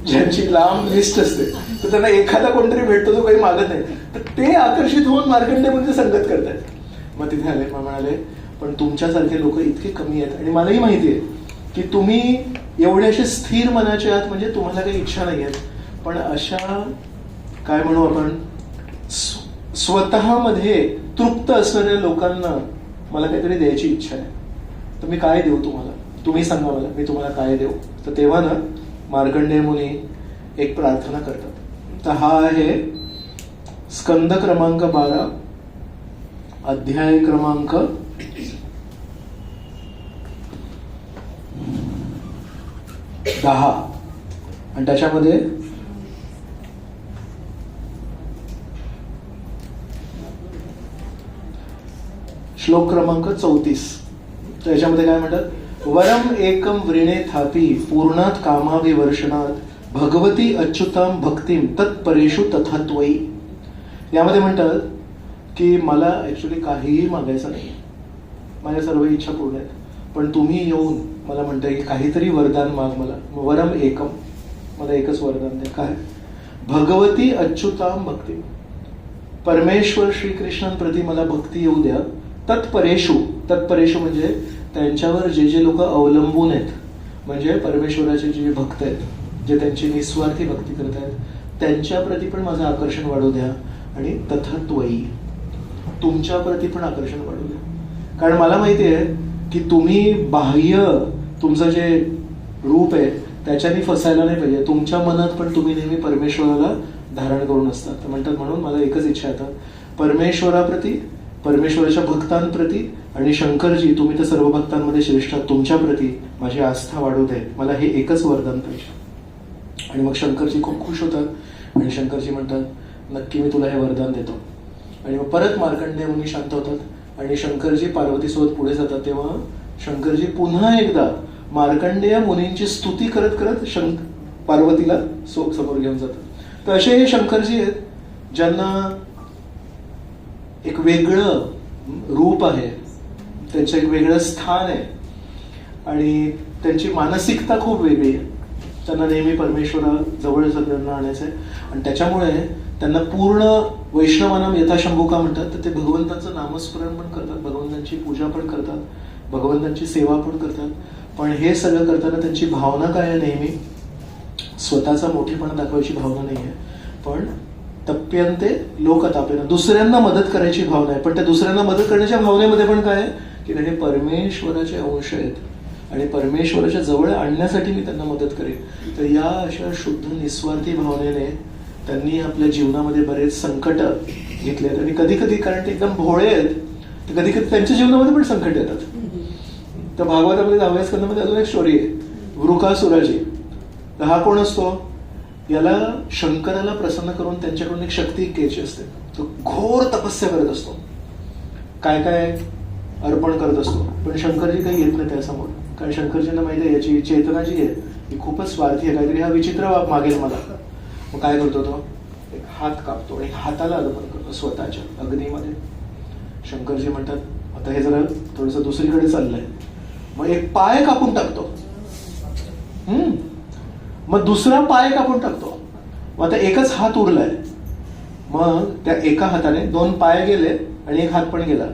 ज्यांची लांब लिस्ट असते. तर त्यांना एखादा कोणतरी भेटतो जो काही मागत नाही, तर ते आकर्षित होऊन मार्कंडेय मुनी संगत करतायत. मग तिथे आले, मग म्हणाले पण तुमच्यासारखे लोक इतके कमी आहेत आणि मलाही माहिती आहे की तुम्ही एवढे असे स्थिर मनाचे आहात, म्हणजे तुम्हाला काही इच्छा नाही आहेत. पण अशा काय म्हणू आपण स्वतःमध्ये तृप्त असणाऱ्या लोकांना मला काहीतरी द्यायची इच्छा आहे. तर मी काय देऊ तुम्हाला. तुम्ही सांगा मला, मी तुम्हाला काय देऊ. तर तेव्हा ना मार्कंडेय मुनी एक प्रार्थना करतात. तर हा आहे स्कंद क्रमांक 12 अध्याय क्रमांक 10 आणि त्याच्यामध्ये श्लोक क्रमांक 34. तर याच्यामध्ये काय म्हणतात, वरम एकम वृणे थापी पूर्णात कामाभिवर्षणात भगवती अच्युताम भक्तिम तत्परेषु तथात्वयी. यामध्ये म्हणतात की मला ऍक्च्युली काहीही मागायचं नाही, माझ्या सर्व इच्छा पूर्ण आहेत, पण तुम्ही येऊन मला म्हणताय की काहीतरी वरदान माग मला. वरम एकम, मला एकच वरदान द्या. काय? भगवती अच्युताम भक्ती, परमेश्वर श्रीकृष्णांप्रती मला भक्ती येऊ द्या. तत्परेषु, तत्परेषु म्हणजे त्यांच्यावर जे जे लोक अवलंबून आहेत, म्हणजे परमेश्वराचे जे भक्त आहेत, जे त्यांची निस्वार्थी भक्ती करत आहेत, त्यांच्या प्रती पण माझं आकर्षण वाढू द्या. आणि तथात्वयी, तुमच्या प्रती पण आकर्षण वाढू द्या. कारण मला माहिती आहे की तुम्ही बाह्य तुमचं जे रूप आहे त्याच्याने फसायला नाही पाहिजे. तुमच्या मनात पण तुम्ही नेहमी परमेश्वराला धारण करून असतात. तर म्हणतात म्हणून मला एकच इच्छा येतात, परमेश्वराप्रती, परमेश्वराच्या भक्तांप्रती आणि शंकरजी तुम्ही तर सर्व भक्तांमध्ये श्रेष्ठ, तुमच्या प्रती माझी आस्था वाढू दे. मला हे एकच वरदान पाहिजे. आणि मग शंकरजी खूप खुश होतात आणि शंकरजी म्हणतात नक्की मी तुला हे वरदान देतो. आणि मग परत मार्कंडेय मुनी शांत होतात आणि शंकरजी पार्वतीसोबत पुढे जातात. तेव्हा शंकरजी पुन्हा एकदा मार्कंडेय मुनींची स्तुती करत करत पार्वतीला समोर घेऊन जातात. तर असे हे शंकरजी आहेत ज्यांना एक वेगळं रूप आहे, त्यांचं एक वेगळं स्थान आहे आणि त्यांची मानसिकता खूप वेगळी आहे. त्यांना नेहमी परमेश्वरा जवळ सगळ्यांना आणायचं आहे आणि त्याच्यामुळे त्यांना पूर्ण वैष्णवानाम यथाशंभू का म्हणतात, तर ते भगवंताचं नामस्मरण पण करतात, भगवंतांची पूजा पण करतात, भगवंतांची सेवा पण करतात. पण हे सगळं करताना त्यांची भावना काय आहे, नेहमी स्वतःचा मोठेपणा दाखवायची भावना नाही आहे, पण तप्यंते लोकतापेन, दुसऱ्यांना मदत करायची भावना आहे. पण त्या दुसऱ्यांना मदत करण्याच्या भावनेमध्ये पण काय आहे की हे परमेश्वराचे अंश आहेत आणि परमेश्वराच्या जवळ आणण्यासाठी मी त्यांना मदत करेन. तर या अशा शुद्ध निस्वार्थी भावनेने त्यांनी आपल्या जीवनामध्ये बरेच संकट घेतले आहेत. आणि कधी कधी, कारण ते एकदम भोळे आहेत, तर कधी कधी त्यांच्या जीवनामध्ये पण संकट येतात. तर भागवतामध्ये 10व्या स्कंदामध्ये अजून एक स्टोरी आहे, वृकासुराची. तर हा कोण असतो, याला शंकराला प्रसन्न करून त्यांच्याकडून एक शक्ती घ्यायची असते. तो घोर तपस्या करत असतो, काय काय अर्पण करत असतो, पण शंकरजी काही येत नाही त्यासमोर. कारण शंकरजींना माहिती आहे याची चेतना जी आहे ही खूपच स्वार्थी आहे, काहीतरी हा विचित्र मागेल मला. मग काय करतो तो, एक हात कापतो आणि हाताला अर्पण करतो स्वतःच्या अग्नीमध्ये. शंकरजी म्हणतात आता हे जरा थोडस दुसरीकडे चाललंय. मग एक पाय कापून टाकतो, मग दुसरा पाय कापून टाकतो. मग आता एकच हात उरलाय. मग त्या एका हाताने 2 पाय गेले आणि एक हात पण गेला.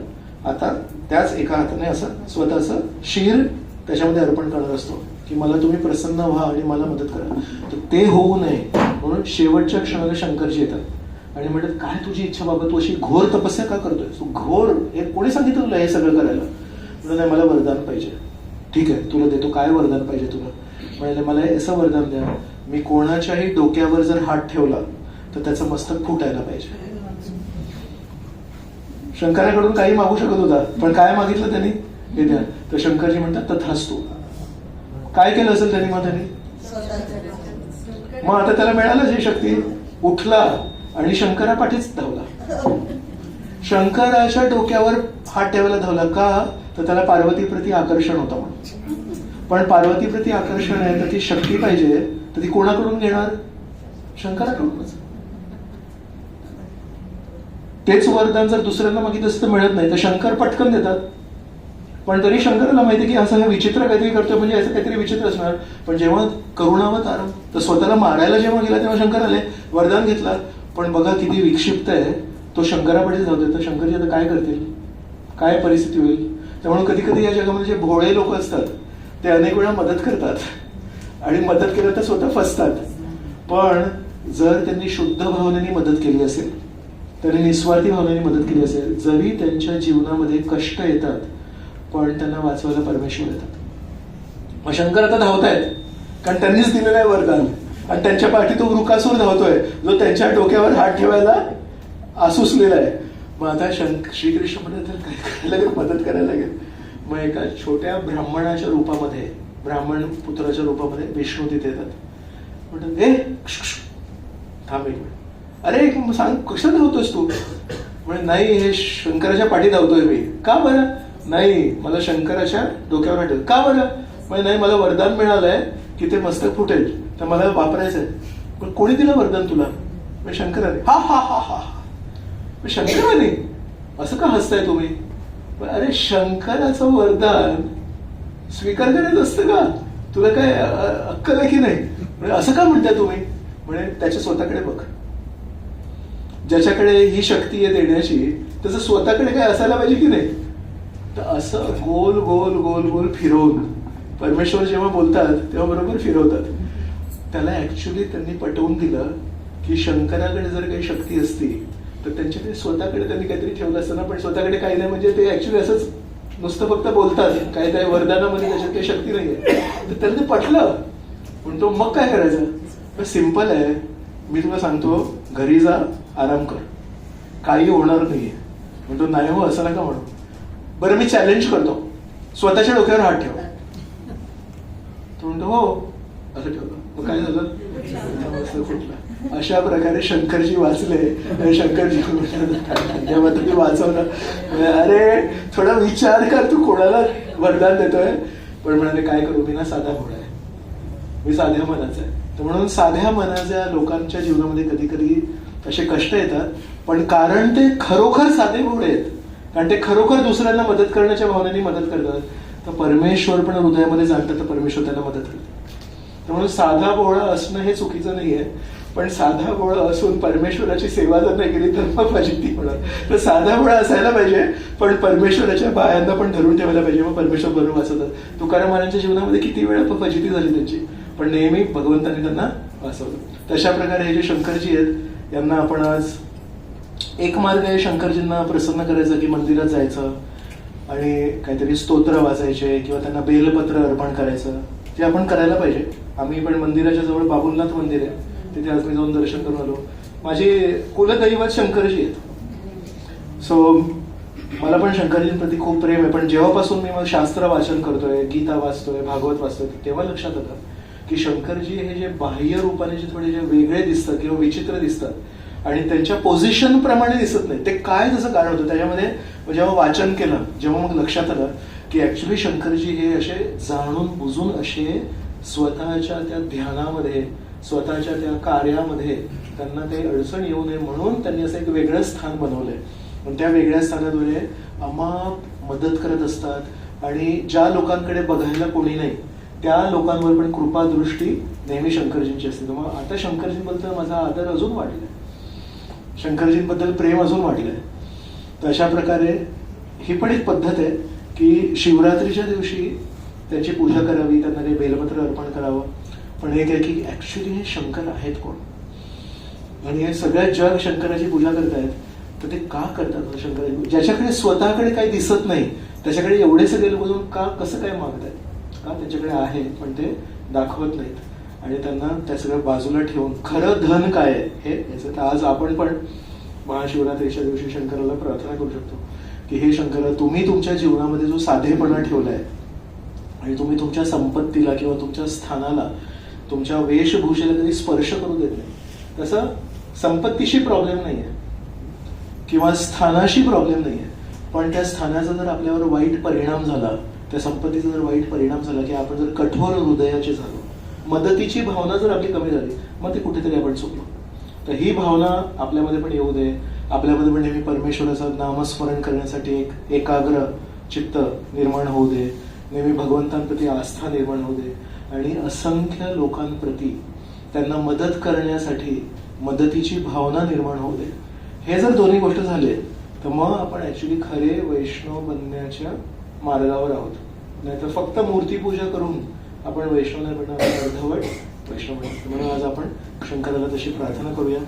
आता त्याच एका हाताने असं स्वतःचं शीर त्याच्यामध्ये अर्पण करणार असतो की मला तुम्ही प्रसन्न व्हा आणि मला मदत करा. तर ते होऊ नये म्हणून शेवटच्या क्षणाला शंकरजी येतात आणि म्हणतात काय तुझी इच्छा बाबा, तू अशी घोर तपस्या का करतोय, तू घोर, हे कोणी सांगितलं तुला हे सगळं करायला. म्हणजे नाही, मला वरदान पाहिजे. ठीक आहे तुला देतो, काय वरदान पाहिजे तुला. म्हणजे मला असं वरदान द्या, मी कोणाच्याही डोक्यावर जर हात ठेवला तर त्याचं मस्तक फुटायला पाहिजे. शंकराकडून काही मागू शकत होता, पण काय मागितलं त्यांनी, हे द्या. तर शंकरजी म्हणतात तथास्तु. काय केलं असेल त्यांनी, मग त्यांनी मग आता त्याला मिळालं जी शक्ती, उठला आणि शंकरापाठीच धावला. शंकराच्या डोक्यावर हात ठेवायला धावला. का, तर त्याला पार्वती प्रती आकर्षण होतं म्हणून. पण पार्वती प्रती आकर्षण आहे तर ती शक्ती पाहिजे, तर ती कोणाकडून घेणार, शंकराकडूनच. तेच वरदान जर दुसऱ्यांना मागितलं असतं तर मिळत नाही, तर शंकर पटकन देतात. पण तरी शंकराला माहिती की असं हे विचित्र काहीतरी करतोय, म्हणजे असं काहीतरी विचित्र असणार. पण जेव्हा करुणावतारम, तर स्वतःला मारायला जेव्हा गेला तेव्हा शंकर आले, वरदान घेतला. पण बघा किती विक्षिप्त आहे तो, शंकरापुढे जातोय. तर शंकरजी आता काय करतील, काय परिस्थिती होईल. त्यामुळे कधी कधी या जगामध्ये जे भोळे लोक असतात ते अनेक वेळा मदत करतात आणि मदत केलं तर स्वतः फसतात. पण जर त्यांनी शुद्ध भावनेने मदत केली असेल, त्यांनी निस्वार्थी भावनेने मदत केली असेल, जरी त्यांच्या जीवनामध्ये कष्ट येतात पण त्यांना वाचवायला परमेश्वर येतात. मग शंकर आता धावतायत कारण त्यांनीच दिलेलं आहे वरदान, आणि त्यांच्या पाठी तो वृकासूर धावतोय जो त्यांच्या डोक्यावर हात ठेवायला आसुसलेला आहे. मग आता श्रीकृष्ण म्हणत तर काय करायला लागेल, मदत करायला लागेल. मग एका छोट्या ब्राह्मणाच्या रूपामध्ये, ब्राह्मण पुत्राच्या रूपामध्ये विष्णू तिथे येतात. म्हणतात ए थांब एक मिनिट, अरे सांग कसं धावतोस तू? म्हणजे नाही हे शंकराच्या पाठी धावतोय मी. का बरं? नाही मला शंकराच्या डोक्यावर हात, का बरं? म्हणजे नाही मला वरदान मिळालंय की ते मस्तक फुटेल तर मला वापरायचंय. पण कोणी दिलं वरदान तुला? म्हणजे शंकराने. हा हा हा हा शंकराने. असं का हसताय तुम्ही? अरे शंकराचं वरदान स्वीकार करायचं असतं का? तुला काय अक्कल आहे की नाही? म्हणजे असं का म्हणताय तुम्ही? म्हणजे त्याच्या स्वतःकडे बघ, ज्याच्याकडे ही शक्ती आहे देण्याची त्याचं स्वतःकडे काय असायला पाहिजे की नाही? तर असं गोल गोल गोल गोल फिरवून परमेश्वर जेव्हा बोलतात तेव्हा बरोबर फिरवतात. त्याला ऍक्च्युली त्यांनी पटवून दिलं की शंकराकडे जर काही शक्ती असती तर त्यांच्याकडे स्वतःकडे त्यांनी काहीतरी ठेवलं असतं ना. पण स्वतःकडे काही नाही म्हणजे ते ऍक्च्युली असंच नुसतं फक्त बोलतात, काही काही वरदानामध्ये त्याच्यात काही शक्ती नाहीये. तर त्याला ते पटलं. पण तो मग काय करायचं? सिंपल आहे, मी तुला सांगतो घरी जा आराम कर, काही होणार नाहीये. म्हणतो नाही हो असं नका म्हणू. बरं मी चॅलेंज करतो, स्वतःच्या डोक्यावर हात ठेव. तो म्हणतो हो असं ठेवलं. मग काय झालं? फुटला. अशा प्रकारे शंकरजी वाचले. शंकरजी तेव्हा तुम्ही वाचवलं. अरे थोडा विचार कर, तू कोणाला वरदान देतोय? पण म्हणाले काय करू, मी ना साधा घोडा आहे, मी साध्या मनाचा आहे. तर म्हणून साध्या मनाच्या लोकांच्या जीवनामध्ये कधी कधी असे कष्ट येतात, पण कारण ते खरोखर साधे घोडे आहेत, कारण ते खरोखर दुसऱ्यांना मदत करण्याच्या भावनेने मदत करतात. तर परमेश्वर पण हृदयामध्ये जाणतात, तर परमेश्वर त्यांना मदत करतात. त्यामुळे साधा भोळा असणं हे चुकीचं नाहीये, पण साधा भोळा असून परमेश्वराची सेवा जर नाही केली तर मग फजिती होणार. तर साधा भोळा असायला पाहिजे, पण परमेश्वराच्या बायांना पण धरून ठेवायला पाहिजे, मग परमेश्वर बरोबर वाचवतात. तुकाराम महाराजांच्या जीवनामध्ये किती वेळा फजिती झाली त्यांची, पण नेहमी भगवंतांनी त्यांना वाचवलं. तशा प्रकारे हे जे शंकरजी आहेत यांना आपण आज एक मार्ग आहे शंकरजींना प्रसन्न करायचा की मंदिरात जायचं आणि काहीतरी स्तोत्र वाचायचे किंवा त्यांना बेलपत्र अर्पण करायचं, ते आपण करायला पाहिजे. आम्ही पण मंदिराच्या जवळ बाबुलनाथ मंदिर आहे, तिथे आज मी जाऊन दर्शन करून आलो. माझे कुलदैवत शंकरजी आहेत. सो मला पण शंकरजींप्रती खूप प्रेम आहे. पण जेव्हापासून मी मग शास्त्र वाचन करतोय, गीता वाचतोय, भागवत वाचतोय, तेव्हा लक्षात आलं की शंकरजी हे जे बाह्य रूपाने जे थोडे जे वेगळे दिसतात किंवा विचित्र दिसतात आणि त्यांच्या पोझिशन प्रमाणे दिसत नाही, ते काय त्याचं कारण होतं त्याच्यामध्ये जेव्हा वाचन केलं, जेव्हा मग लक्षात आलं की ऍक्च्युली शंकरजी हे असे जाणून बुजून असे स्वतःच्या त्या ध्यानामध्ये, स्वतःच्या त्या कार्यामध्ये त्यांना काही अडचण येऊ नये म्हणून त्यांनी असं एक वेगळं स्थान बनवलंय. पण त्या वेगळ्या स्थानाद्वारे अमाप मदत करत असतात आणि ज्या लोकांकडे बघायला कोणी नाही त्या लोकांवर पण कृपा दृष्टी नेहमी शंकरजींची असते. मग आता शंकरजींबद्दल माझा आदर अजून वाढलाय, शंकरजींबद्दल प्रेम अजून वाढलंय. तर अशा प्रकारे ही पण एक पद्धत आहे की शिवरात्रीच्या दिवशी त्यांची पूजा करावी, त्यांना काही बेलपत्र अर्पण करावं. पण एक आहे की ऍक्च्युली हे शंकर आहेत कोण, आणि हे सगळ्या जग शंकराची पूजा करतायत, तर ते का करतात शंकराची? ज्याच्याकडे स्वतःकडे काही दिसत नाही त्याच्याकडे एवढे सगळे लोक जाऊन का कसं काय मागतायत? का त्यांच्याकडे आहे पण ते दाखवत नाहीत आणि त्यांना त्या सगळं बाजूला ठेवून खरं धन काय आहे हे याचं. तर आज आपण पण महाशिवरात्रीच्या दिवशी शंकराला प्रार्थना करू शकतो की हे शंकर, तुम्ही तुमच्या जीवनामध्ये जो साधेपणा ठेवलाय आणि तुम्ही तुमच्या संपत्तीला किंवा तुमच्या स्थानाला, तुमच्या वेशभूषेला कधी स्पर्श करू देत नाही. तसं संपत्तीशी प्रॉब्लेम नाहीये किंवा स्थानाशी प्रॉब्लेम नाहीये, पण त्या स्थानाचा जर आपल्यावर वाईट परिणाम झाला, त्या संपत्तीचा जर वाईट परिणाम झाला की आपण जर कठोर हृदयाचे झालो, मदतीची भावना जर आपली कमी झाली, मग ते कुठेतरी आपण चुकलो. तर ही भावना आपल्यामध्ये पण येऊ दे, आपल्यामध्ये पण नेहमी परमेश्वराचं नामस्मरण करण्यासाठी एक एकाग्र चित्त निर्माण होऊ दे, नेहमी भगवंतांप्रती आस्था निर्माण होऊ दे आणि असंख्य लोकांप्रती त्यांना मदत करण्यासाठी मदतीची भावना निर्माण होऊ दे. हे जर दोन्ही गोष्ट झाले तर मग आपण ऍक्च्युली खरे वैष्णव बनण्याच्या मार्गावर आहोत. नाहीतर फक्त मूर्तीपूजा करून आपण वैष्णव नाही बनणार, अर्धवट वैष्णव बनणार. म्हणून आज आपण शंकराला तशी प्रार्थना करूया.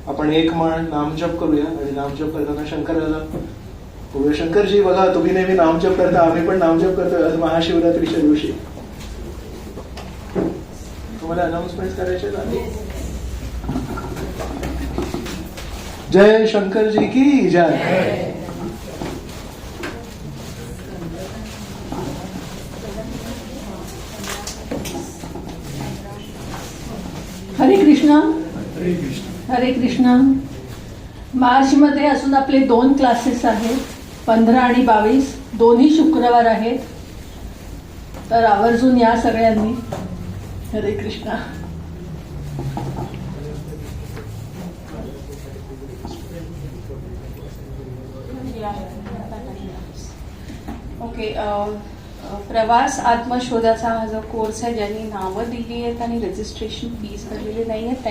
आपण एक माळ नामजप करूया आणि नामजप करताना शंकराला बोलूया, शंकरजी बघा तुम्ही नेहमी नामजप करता, आम्ही पण नामजप करतोय आज महाशिवरात्रीच्या दिवशी. तुम्हाला अनाउन्समेंट करायचे झाले. जय शंकर जी की जय. हरे कृष्णा. हरे कृष्णा. मार्चमध्ये अजून आपले 2 क्लासेस आहेत, 15 आणि 22, दोन्ही शुक्रवार आहेत. तर आवर्जून या सगळ्यांनी. हरे कृष्णा. ओके. प्रवास आत्मशोधाचा हा जो कोर्स आहे, ज्यांनी नावं दिली आहेत आणि रजिस्ट्रेशन फीस भरलेली नाही आहे